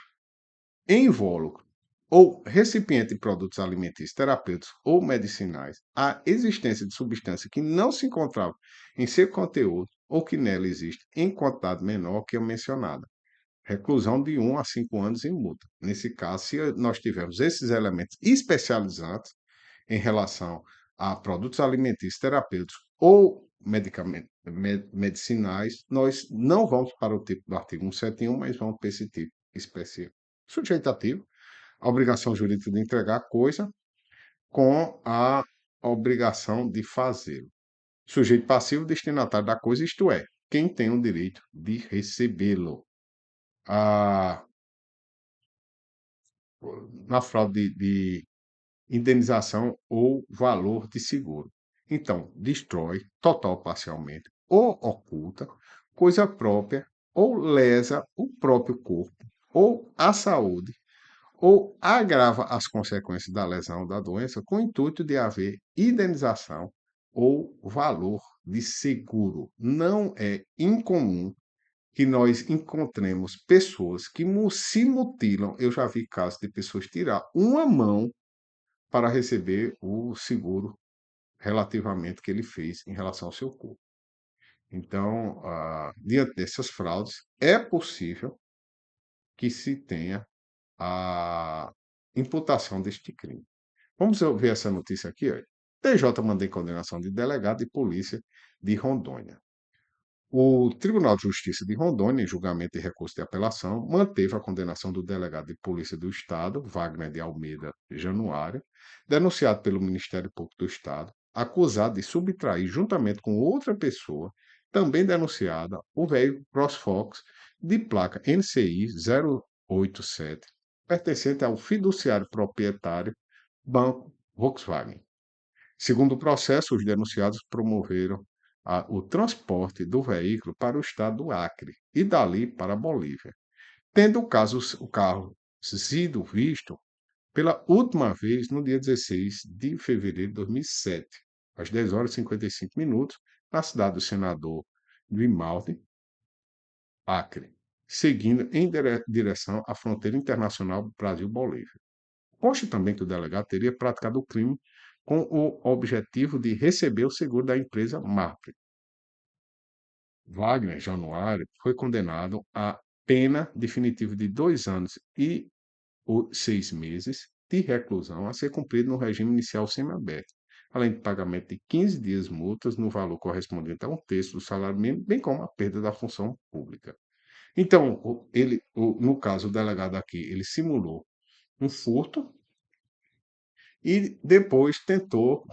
invólucro ou recipiente de produtos alimentícios, terapêuticos ou medicinais a existência de substância que não se encontrava em seu conteúdo ou que nela existe em quantidade menor que a mencionada. Reclusão de 1 a 5 anos em multa. Nesse caso, se nós tivermos esses elementos especializantes em relação a produtos alimentícios, terapêuticos ou medicinais, nós não vamos para o tipo do artigo 171, mas vamos para esse tipo específico. Sujeito ativo, a obrigação jurídica de entregar a coisa com a obrigação de fazê-lo. Sujeito passivo, destinatário da coisa, isto é, quem tem o direito de recebê-lo. Ah, na fraude de indenização ou valor de seguro. Então, destrói total ou parcialmente, ou oculta, coisa própria, ou lesa o próprio corpo, ou a saúde, ou agrava as consequências da lesão ou da doença com o intuito de haver indenização ou valor de seguro. Não é incomum que nós encontremos pessoas que se mutilam. Eu já vi casos de pessoas tirar uma mão para receber o seguro relativamente que ele fez em relação ao seu corpo. Então, diante dessas fraudes, é possível que se tenha a imputação deste crime. Vamos ver essa notícia aqui. Ó. TJ mantém condenação de delegado de polícia de Rondônia. O Tribunal de Justiça de Rondônia, em julgamento e recurso de apelação, manteve a condenação do delegado de Polícia do Estado, Wagner de Almeida Januário, denunciado pelo Ministério Público do Estado, acusado de subtrair, juntamente com outra pessoa, também denunciada, o veículo CrossFox de placa NCI 087, pertencente ao fiduciário proprietário Banco Volkswagen. Segundo o processo, os denunciados promoveram o transporte do veículo para o estado do Acre e dali para a Bolívia, tendo o carro sido visto pela última vez no dia 16 de fevereiro de 2007, às 10 horas e 55 minutos, na cidade do Senador Grimaldi, Acre, seguindo em direção à fronteira internacional Brasil-Bolívia. Consta também que o delegado teria praticado o crime com o objetivo de receber o seguro da empresa MAPRE. Wagner Januário foi condenado a pena definitiva de 2 anos e 6 meses de reclusão a ser cumprido no regime inicial semiaberto, além de pagamento de 15 dias multas no valor correspondente a um terço do salário mínimo, bem como a perda da função pública. Então, no caso, o delegado aqui, ele simulou um furto e depois tentou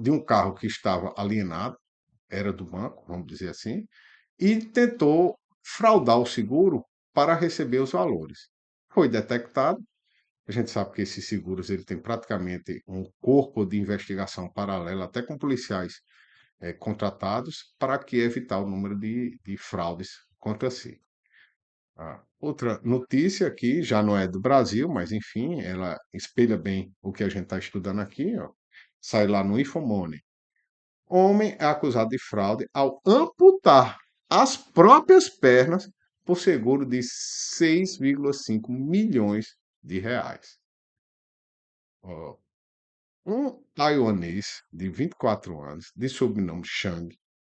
de um carro que estava alienado, era do banco, vamos dizer assim, e tentou fraudar o seguro para receber os valores. Foi detectado. A gente sabe que esses seguros ele tem praticamente um corpo de investigação paralelo, até com policiais contratados, para que evitar o número de fraudes contra si. Outra notícia aqui, já não é do Brasil, mas enfim, ela espelha bem o que a gente está estudando aqui. Ó. Sai lá no Infomoney. Homem é acusado de fraude ao amputar as próprias pernas por seguro de 6,5 milhões de reais. Ó, um taiwanês de 24 anos, de sobrenome Chang,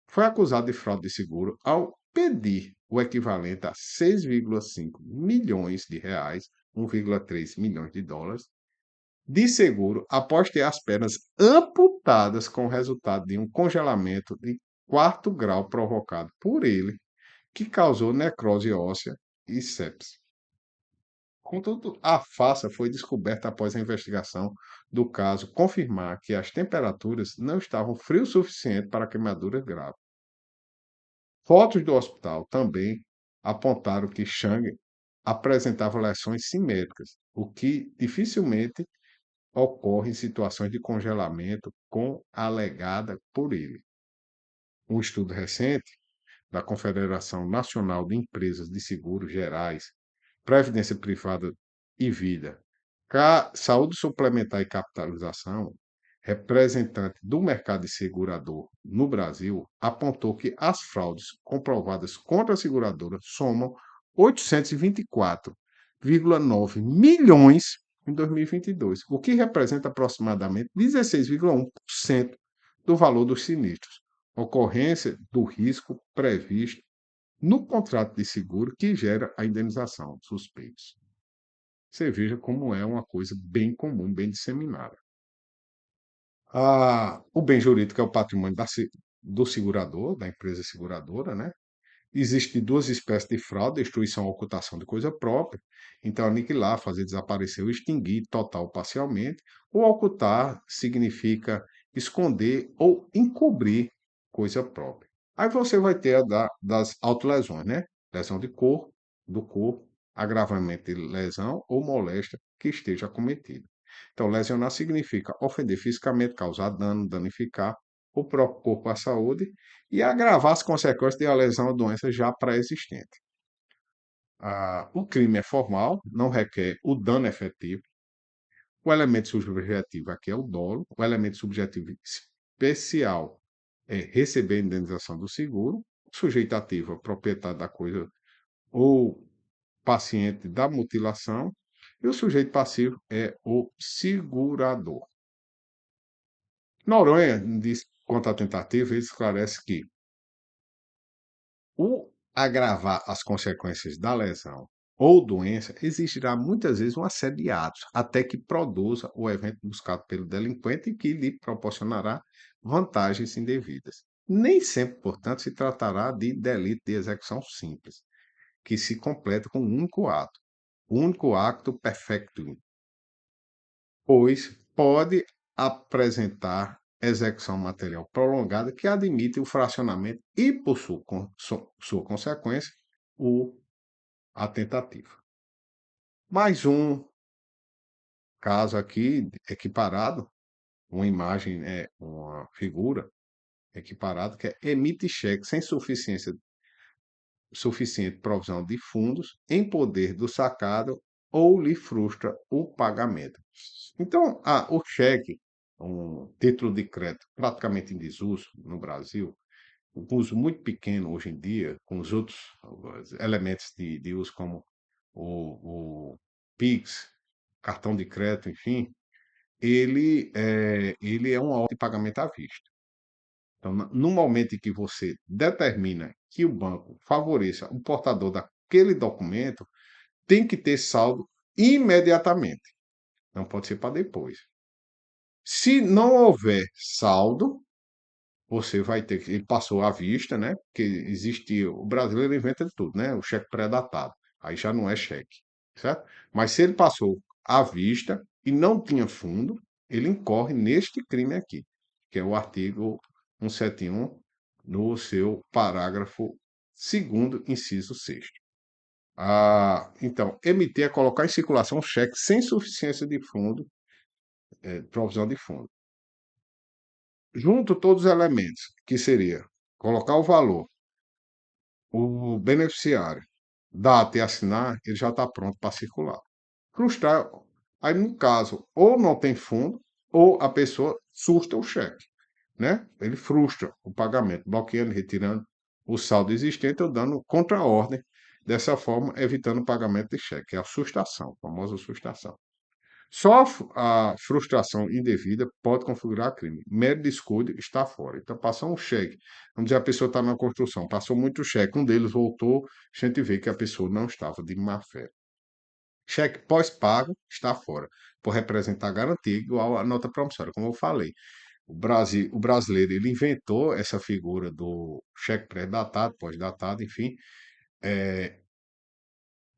foi acusado de fraude de seguro ao pedir o equivalente a 6,5 milhões de reais, 1,3 milhões de dólares, de seguro após ter as pernas amputadas com o resultado de um congelamento de 4º grau provocado por ele, que causou necrose óssea e sepse. Contudo, a farsa foi descoberta após a investigação do caso confirmar que as temperaturas não estavam frias o suficiente para queimaduras graves. Fotos do hospital também apontaram que Chang apresentava lesões simétricas, o que dificilmente ocorre em situações de congelamento com alegada por ele. Um estudo recente da Confederação Nacional de Empresas de Seguros Gerais, Previdência Privada e Vida, Saúde Suplementar e Capitalização, representante do mercado segurador no Brasil, apontou que as fraudes comprovadas contra a seguradora somam 824,9 milhões em 2022, o que representa aproximadamente 16,1% do valor dos sinistros, ocorrência do risco previsto no contrato de seguro que gera a indenização dos suspeitos. Você veja como é uma coisa bem comum, bem disseminada. O bem jurídico é o patrimônio do segurador, da empresa seguradora, né? Existem duas espécies de fraude: destruição ou ocultação de coisa própria. Então, aniquilar, fazer desaparecer ou extinguir, total ou parcialmente. Ou ocultar significa esconder ou encobrir coisa própria. Aí você vai ter das autolesões, né? Lesão de corpo, do corpo, agravamento de lesão ou moléstia que esteja cometida. Então, lesionar significa ofender fisicamente, causar dano, danificar o próprio corpo à saúde e agravar as consequências de uma lesão ou doença já pré-existente. O crime é formal, não requer o dano efetivo. O elemento subjetivo aqui é o dolo. O elemento subjetivo especial é receber a indenização do seguro. O sujeito ativo é o proprietário da coisa ou paciente da mutilação. E o sujeito passivo é o segurador. Noronha diz quanto à tentativa, ele esclarece que o agravar as consequências da lesão ou doença exigirá muitas vezes uma série de atos até que produza o evento buscado pelo delinquente e que lhe proporcionará vantagens indevidas. Nem sempre, portanto, se tratará de delito de execução simples, que se completa com um único ato, único acto perfecto, pois pode apresentar execução material prolongada que admite o fracionamento e, por sua consequência, a tentativa. Mais um caso aqui equiparado, uma imagem, uma figura equiparada, que é emite cheque sem suficiente provisão de fundos em poder do sacado ou lhe frustra o pagamento. Então, o cheque, um título de crédito praticamente em desuso no Brasil, um uso muito pequeno hoje em dia, com os outros elementos de uso como o Pix, cartão de crédito, enfim, ele é uma ordem de pagamento à vista. Então, no momento em que você determina que o banco favoreça o portador daquele documento, tem que ter saldo imediatamente. Não pode ser para depois. Se não houver saldo, você vai ter que. Ele passou à vista, né? Porque existe. O brasileiro inventa de tudo, né? O cheque pré-datado. Aí já não é cheque, certo? Mas se ele passou à vista e não tinha fundo, ele incorre neste crime aqui, que é o artigo 171, no seu parágrafo segundo, inciso 6º. Então, emitir é colocar em circulação um cheque sem suficiência de fundo, provisão de fundo. Junto todos os elementos, que seria colocar o valor, o beneficiário, data e assinar, ele já está pronto para circular. Frustrar, aí no caso, ou não tem fundo, ou a pessoa surta o cheque, né? Ele frustra o pagamento, bloqueando, retirando o saldo existente ou dando contra-ordem, dessa forma, evitando o pagamento de cheque, é a sustação, a famosa sustação. Só a frustração indevida pode configurar crime. Mero descuido está fora. Então, passou um cheque. Vamos dizer, a pessoa está na construção, passou muito cheque. Um deles voltou, a gente vê que a pessoa não estava de má fé. Cheque pós-pago está fora, por representar garantia igual à nota promissória, como eu falei. O brasileiro, ele inventou essa figura do cheque pré-datado, pós-datado, enfim.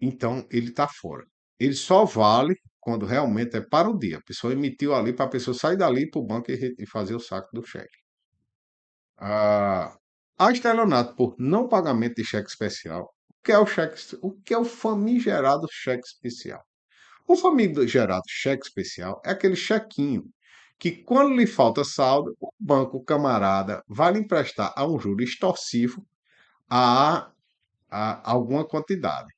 Então, ele está fora. Ele só vale quando realmente é para o dia. A pessoa emitiu ali para a pessoa sair dali para o banco e fazer o saque do cheque. Há estelionato por não pagamento de cheque especial. O que é o famigerado cheque especial? O famigerado cheque especial é aquele chequinho que, quando lhe falta saldo, o banco camarada vai lhe emprestar a um juro extorsivo a, a alguma quantidade.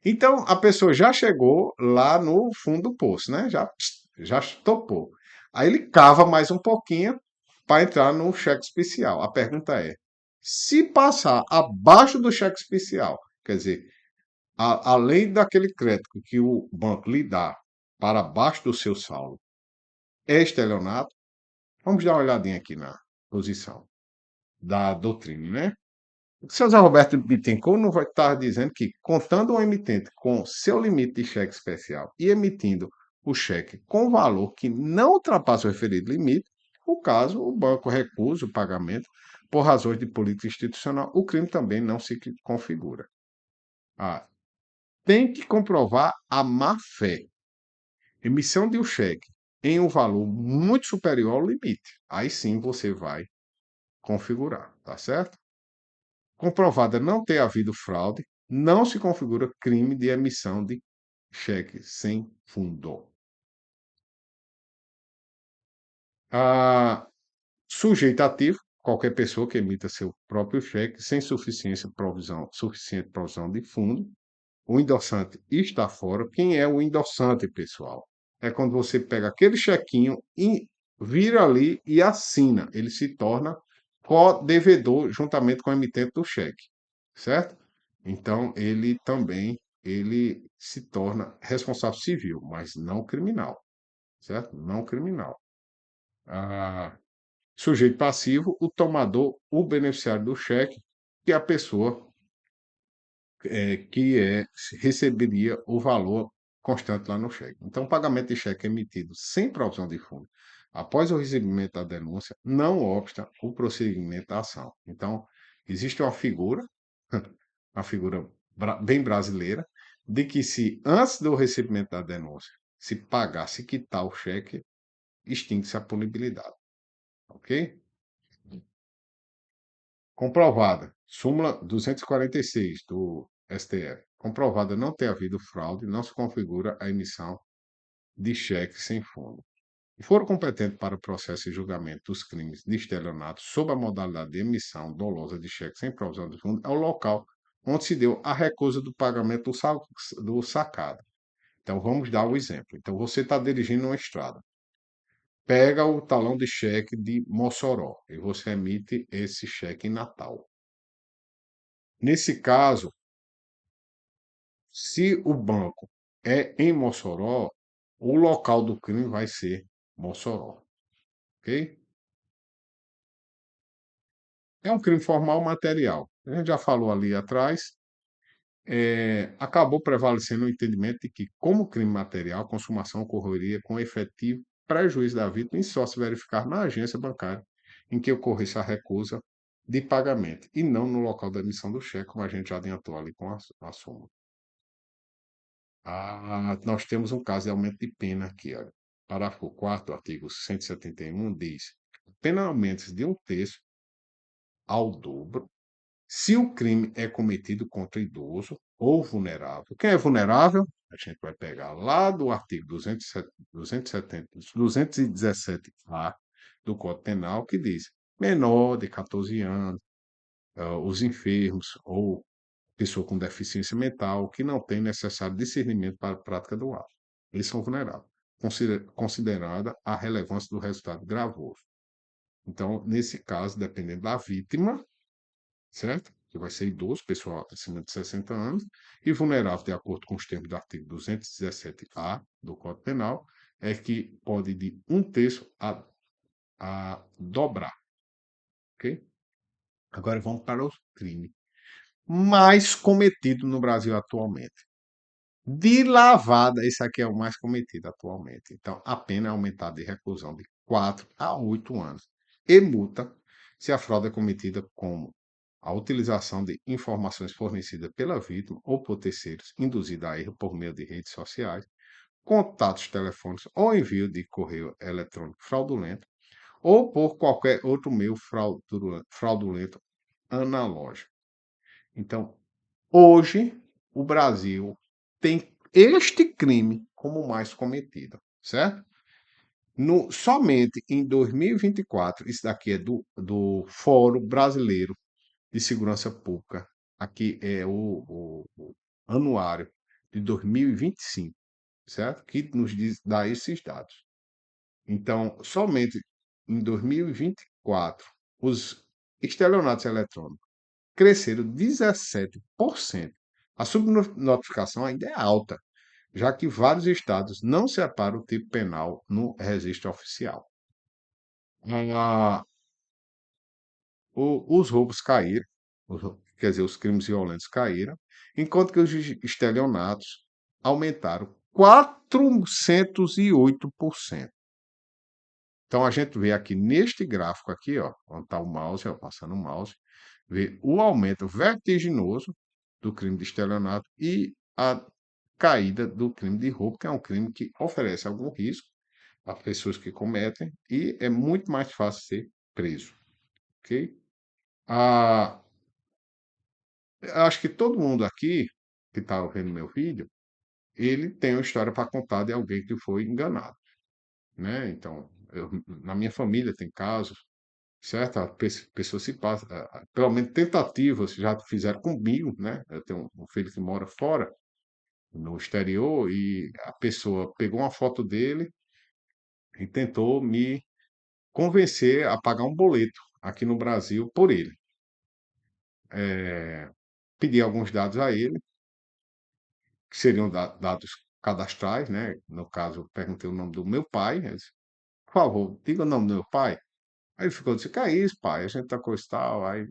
Então, a pessoa já chegou lá no fundo do poço, né? Já topou. Aí ele cava mais um pouquinho para entrar no cheque especial. A pergunta é: se passar abaixo do cheque especial, quer dizer, além daquele crédito que o banco lhe dá para baixo do seu saldo, é estelionato? Vamos dar uma olhadinha aqui na posição da doutrina, né? O seu Zé Roberto Bittencourt não vai estar dizendo que, contando o emitente com seu limite de cheque especial e emitindo o cheque com valor que não ultrapassa o referido limite, no caso, o banco recusa o pagamento por razões de política institucional, o crime também não se configura. Tem que comprovar a má-fé. Emissão de um cheque em um valor muito superior ao limite. Aí sim você vai configurar, tá certo? Comprovada não ter havido fraude, não se configura crime de emissão de cheque sem fundo. A sujeito ativo, qualquer pessoa que emita seu próprio cheque sem suficiente provisão de fundo. O endossante está fora. Quem é o endossante, pessoal? É quando você pega aquele chequinho e vira ali e assina. Ele se torna co-devedor juntamente com o emitente do cheque, certo? Então, ele se torna responsável civil, mas não criminal, certo? Não criminal. Ah, sujeito passivo, o tomador, o beneficiário do cheque, que é a pessoa receberia o valor constante lá no cheque. Então, o pagamento de cheque emitido sem provisão de fundo após o recebimento da denúncia não obsta o prosseguimento da ação. Então, existe uma figura, uma figura bem brasileira, de que se antes do recebimento da denúncia se pagar, se quitar o cheque, extingue-se a punibilidade. Ok? Comprovada. Súmula 246 do STF. Comprovada não ter havido fraude, não se configura a emissão de cheque sem fundo. E foram competentes para o processo e julgamento dos crimes de estelionato sob a modalidade de emissão dolosa de cheque sem provisão de fundo ao local onde se deu a recusa do pagamento do sacado. Então, vamos dar o exemplo. Então, você está dirigindo uma estrada, pega o talão de cheque de Mossoró e você emite esse cheque em Natal. Nesse caso, se o banco é em Mossoró, o local do crime vai ser Mossoró, ok? É um crime formal material. A gente já falou ali atrás, acabou prevalecendo o entendimento de que, como crime material, a consumação ocorreria com efetivo prejuízo da vítima e só se verificar na agência bancária em que ocorresse a recusa de pagamento e não no local da emissão do cheque, como a gente já adiantou ali com a súmula. Nós temos um caso de aumento de pena aqui. Olha. Parágrafo 4 artigo 171 diz: pena aumenta de um terço ao dobro se o crime é cometido contra idoso ou vulnerável. Quem é vulnerável? A gente vai pegar lá do artigo 217A do Código Penal, que diz menor de 14 anos, os enfermos ou pessoa com deficiência mental que não tem necessário discernimento para a prática do ato. Eles são vulneráveis, considerada a relevância do resultado gravoso. Então, nesse caso, dependendo da vítima, certo? Que vai ser idoso, pessoal acima de 60 anos, e vulnerável, de acordo com os termos do artigo 217A do Código Penal, é que pode de um terço a dobrar, ok? Agora vamos para o crime mais cometido no Brasil atualmente. De lavada, esse aqui é o mais cometido atualmente. Então, a pena é aumentada de reclusão de 4 a 8 anos e multa se a fraude é cometida como a utilização de informações fornecidas pela vítima ou por terceiros, induzida a erro por meio de redes sociais, contatos telefônicos ou envio de correio eletrônico fraudulento ou por qualquer outro meio fraudulento analógico. Então, hoje, o Brasil tem este crime como o mais cometido, certo? Somente em 2024, isso daqui é do Fórum Brasileiro de Segurança Pública, aqui é o anuário de 2025, certo? Que nos dá esses dados. Então, somente em 2024, os estelionatos eletrônicos cresceram 17%. A subnotificação ainda é alta, já que vários estados não separam o tipo penal no registro oficial. Ah, os roubos caíram, quer dizer, os crimes violentos caíram, enquanto que os estelionatos aumentaram 408%. Então a gente vê aqui neste gráfico aqui, ó, onde está o mouse, ó, passando o mouse, vê o aumento vertiginoso do crime de estelionato e a caída do crime de roubo, que é um crime que oferece algum risco às pessoas que cometem e é muito mais fácil ser preso, ok? A, Eu acho que todo mundo aqui que está vendo meu vídeo, ele tem uma história para contar de alguém que foi enganado, né? Então, na minha família tem casos, certo? A pessoa se passa, pelo menos tentativas já fizeram comigo, né? Eu tenho um filho que mora fora, no exterior, e a pessoa pegou uma foto dele e tentou me convencer a pagar um boleto aqui no Brasil por ele. Pedi alguns dados a ele, que seriam dados cadastrais, né? No caso, eu perguntei o nome do meu pai. Ele disse, por favor, diga o nome do meu pai. Aí ele ficou, disse, que é isso, pai? A gente tá coisa e tal. Aí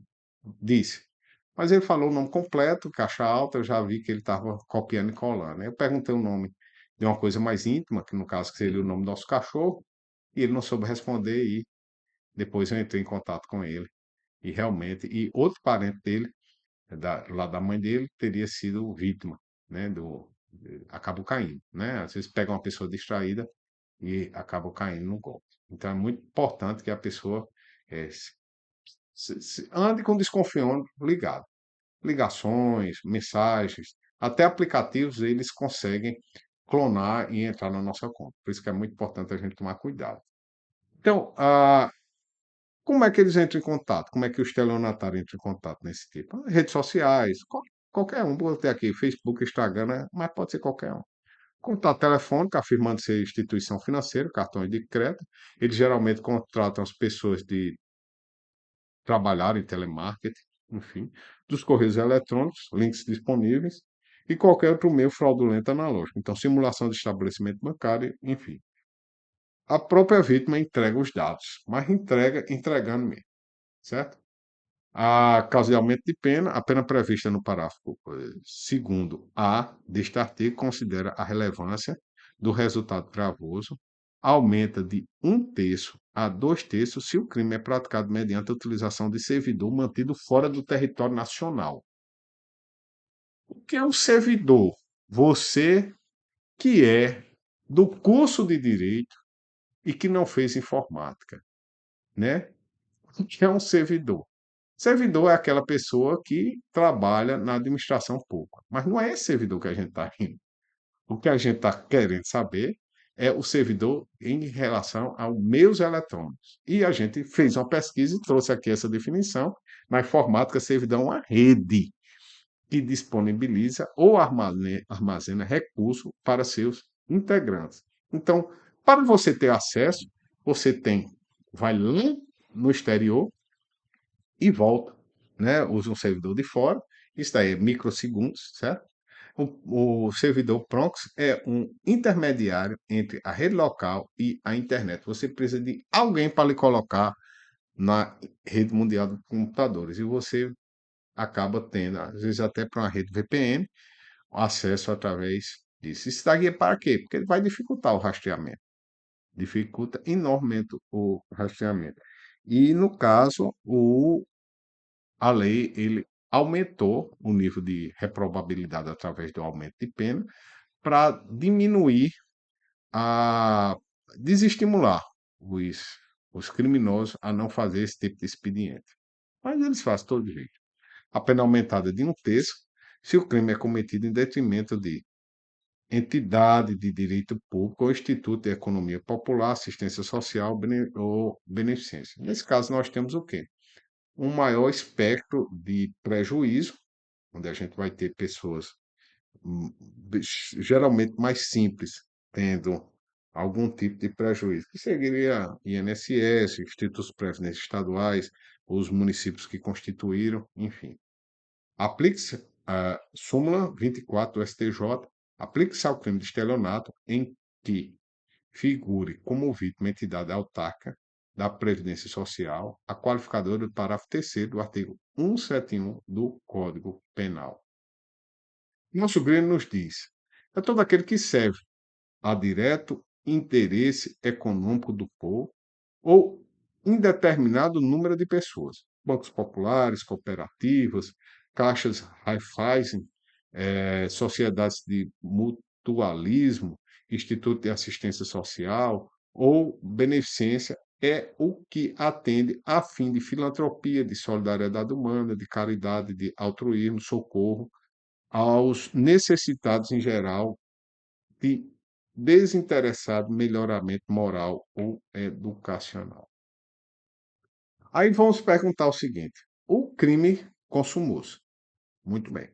disse. Mas ele falou o nome completo, caixa alta, eu já vi que ele estava copiando e colando. Aí eu perguntei o nome de uma coisa mais íntima, que no caso seria o nome do nosso cachorro, e ele não soube responder, e depois eu entrei em contato com ele. E realmente, e outro parente dele, lá da mãe dele, teria sido vítima, né, acabou caindo, né? Às vezes pega uma pessoa distraída e acaba caindo no golpe. Então é muito importante que a pessoa eh, ande com desconfiando ligado. Ligações, mensagens, até aplicativos eles conseguem clonar e entrar na nossa conta. Por isso que é muito importante a gente tomar cuidado. Então, como é que eles entram em contato? Como é que o estelionatário entra em contato nesse tipo? Redes sociais, qualquer um. Vou ter aqui Facebook, Instagram, né? Mas pode ser qualquer um. Contato telefônico, afirmando ser instituição financeira, cartões de crédito. Eles geralmente contratam as pessoas de trabalhar em telemarketing, enfim, dos correios eletrônicos, links disponíveis e qualquer outro meio fraudulento analógico. Então, simulação de estabelecimento bancário, enfim. A própria vítima entrega os dados, mas entregando mesmo, certo? A causa de aumento de pena, a pena prevista no parágrafo segundo A deste artigo considera a relevância do resultado gravoso, aumenta de um terço a dois terços se o crime é praticado mediante a utilização de servidor mantido fora do território nacional. O que é um servidor? Você que é do curso de direito e que não fez informática, né? O que é um servidor? Servidor é aquela pessoa que trabalha na administração pública. Mas não é esse servidor que a gente está rindo. O que a gente está querendo saber é o servidor em relação aos meios eletrônicos. E a gente fez uma pesquisa e trouxe aqui essa definição. Na informática, servidão é uma rede que disponibiliza ou armazena recursos para seus integrantes. Então, para você ter acesso, você vai lá no exterior e volta, né? Usa um servidor de fora, isso daí é microsegundos, certo? O servidor proxy é um intermediário entre a rede local e a internet. Você precisa de alguém para lhe colocar na rede mundial de computadores e você acaba tendo, às vezes até para uma rede VPN, acesso através disso. Isso daqui é para quê? Porque ele vai dificultar o rastreamento, dificulta enormemente o rastreamento. E no caso, a lei ele aumentou o nível de reprovabilidade através do aumento de pena para diminuir a desestimular os, os criminosos a não fazer esse tipo de expediente. Mas eles fazem todo jeito. A pena aumentada de um terço se o crime é cometido em detrimento de entidade de direito público ou instituto de economia popular, assistência social ou beneficência. Nesse caso, nós temos o quê? Um maior espectro de prejuízo, onde a gente vai ter pessoas hum, geralmente mais simples, tendo algum tipo de prejuízo, que seria INSS, institutos previdência estaduais, os municípios que constituíram, enfim. Aplique-se a súmula 24 do STJ, aplique-se ao crime de estelionato em que figure como vítima entidade autárquica da Previdência Social, a qualificadora do parágrafo 3º do artigo 171 do Código Penal. Nosso grêmio nos diz: é todo aquele que serve a direto interesse econômico do povo ou indeterminado número de pessoas. Bancos populares, cooperativas, caixas Raiffeisen, sociedades de mutualismo, instituto de assistência social ou beneficência é o que atende a fim de filantropia, de solidariedade humana, de caridade, de altruísmo, socorro aos necessitados em geral, de desinteressado melhoramento moral ou educacional. Aí vamos perguntar o seguinte: o crime consumou-se. Muito bem.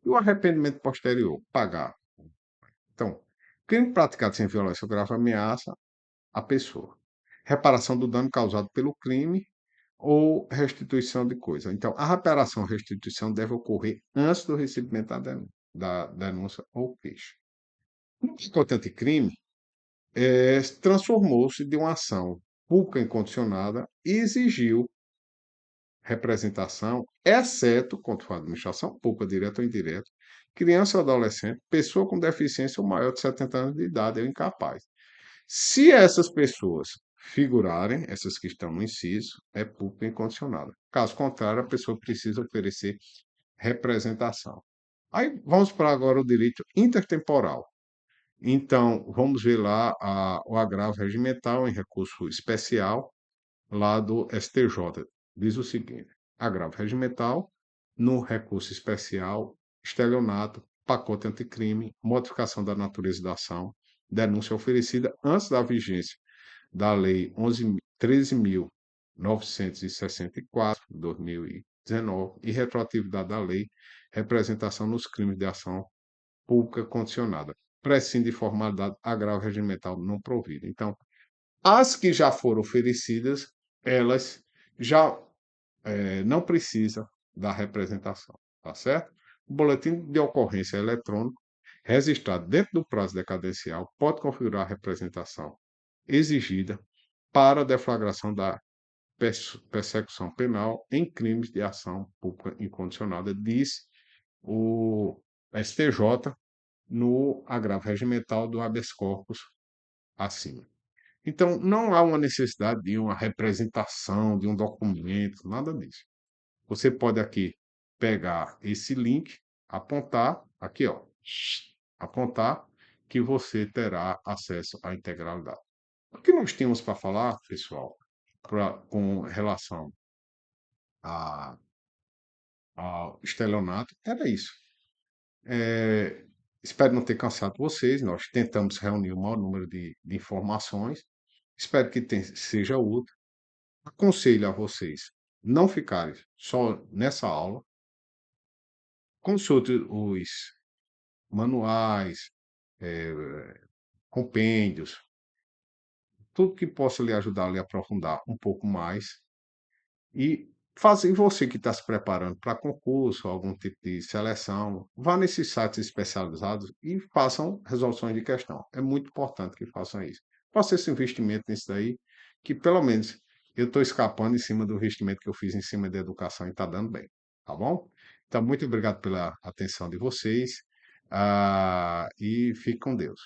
E o arrependimento posterior? Pagar. Então, crime praticado sem violência ou grave ameaça à pessoa. Reparação do dano causado pelo crime ou restituição de coisa. Então, a reparação ou restituição deve ocorrer antes do recebimento da denúncia ou queixa. No pacote anticrime, transformou-se de uma ação pública incondicionada e exigiu representação, exceto contra a administração pública, direta ou indireta, criança ou adolescente, pessoa com deficiência ou maior de 70 anos de idade ou incapaz. Se essas pessoas figurarem, essas que estão no inciso, é pública incondicionada. Caso contrário, a pessoa precisa oferecer representação. Aí vamos para agora o direito intertemporal. Então, vamos ver lá o agravo regimental em recurso especial, lá do STJ. Diz o seguinte: agravo regimental no recurso especial, estelionato, pacote anticrime, modificação da natureza da ação, denúncia oferecida antes da vigência da Lei 13.964, 2019, e retroatividade da Lei Representação nos Crimes de Ação Pública Condicionada. Prescinde de formalidade, agravo regimental não provido. Então, as que já foram oferecidas, elas já não precisam da representação, tá certo? O boletim de ocorrência eletrônico, registrado dentro do prazo decadencial, pode configurar a representação exigida para a deflagração da persecução penal em crimes de ação pública incondicionada, diz o STJ no agravo regimental do habeas corpus acima. Então, não há uma necessidade de uma representação, de um documento, nada disso. Você pode aqui pegar esse link, apontar, aqui ó, apontar que você terá acesso à integralidade. O que nós temos para falar, pessoal, com relação ao estelionato, era isso. Espero não ter cansado vocês. Nós tentamos reunir o maior número de informações. Espero que seja útil. Aconselho a vocês não ficarem só nessa aula. Consulte os manuais, compêndios, tudo que possa lhe ajudar a lhe aprofundar um pouco mais. E fazer você que está se preparando para concurso, algum tipo de seleção, vá nesses sites especializados e façam resoluções de questão. É muito importante que façam isso. Faça esse investimento nisso daí, que pelo menos eu estou escapando em cima do investimento que eu fiz em cima da educação e está dando bem. Tá bom? Então, muito obrigado pela atenção de vocês, e fique com Deus.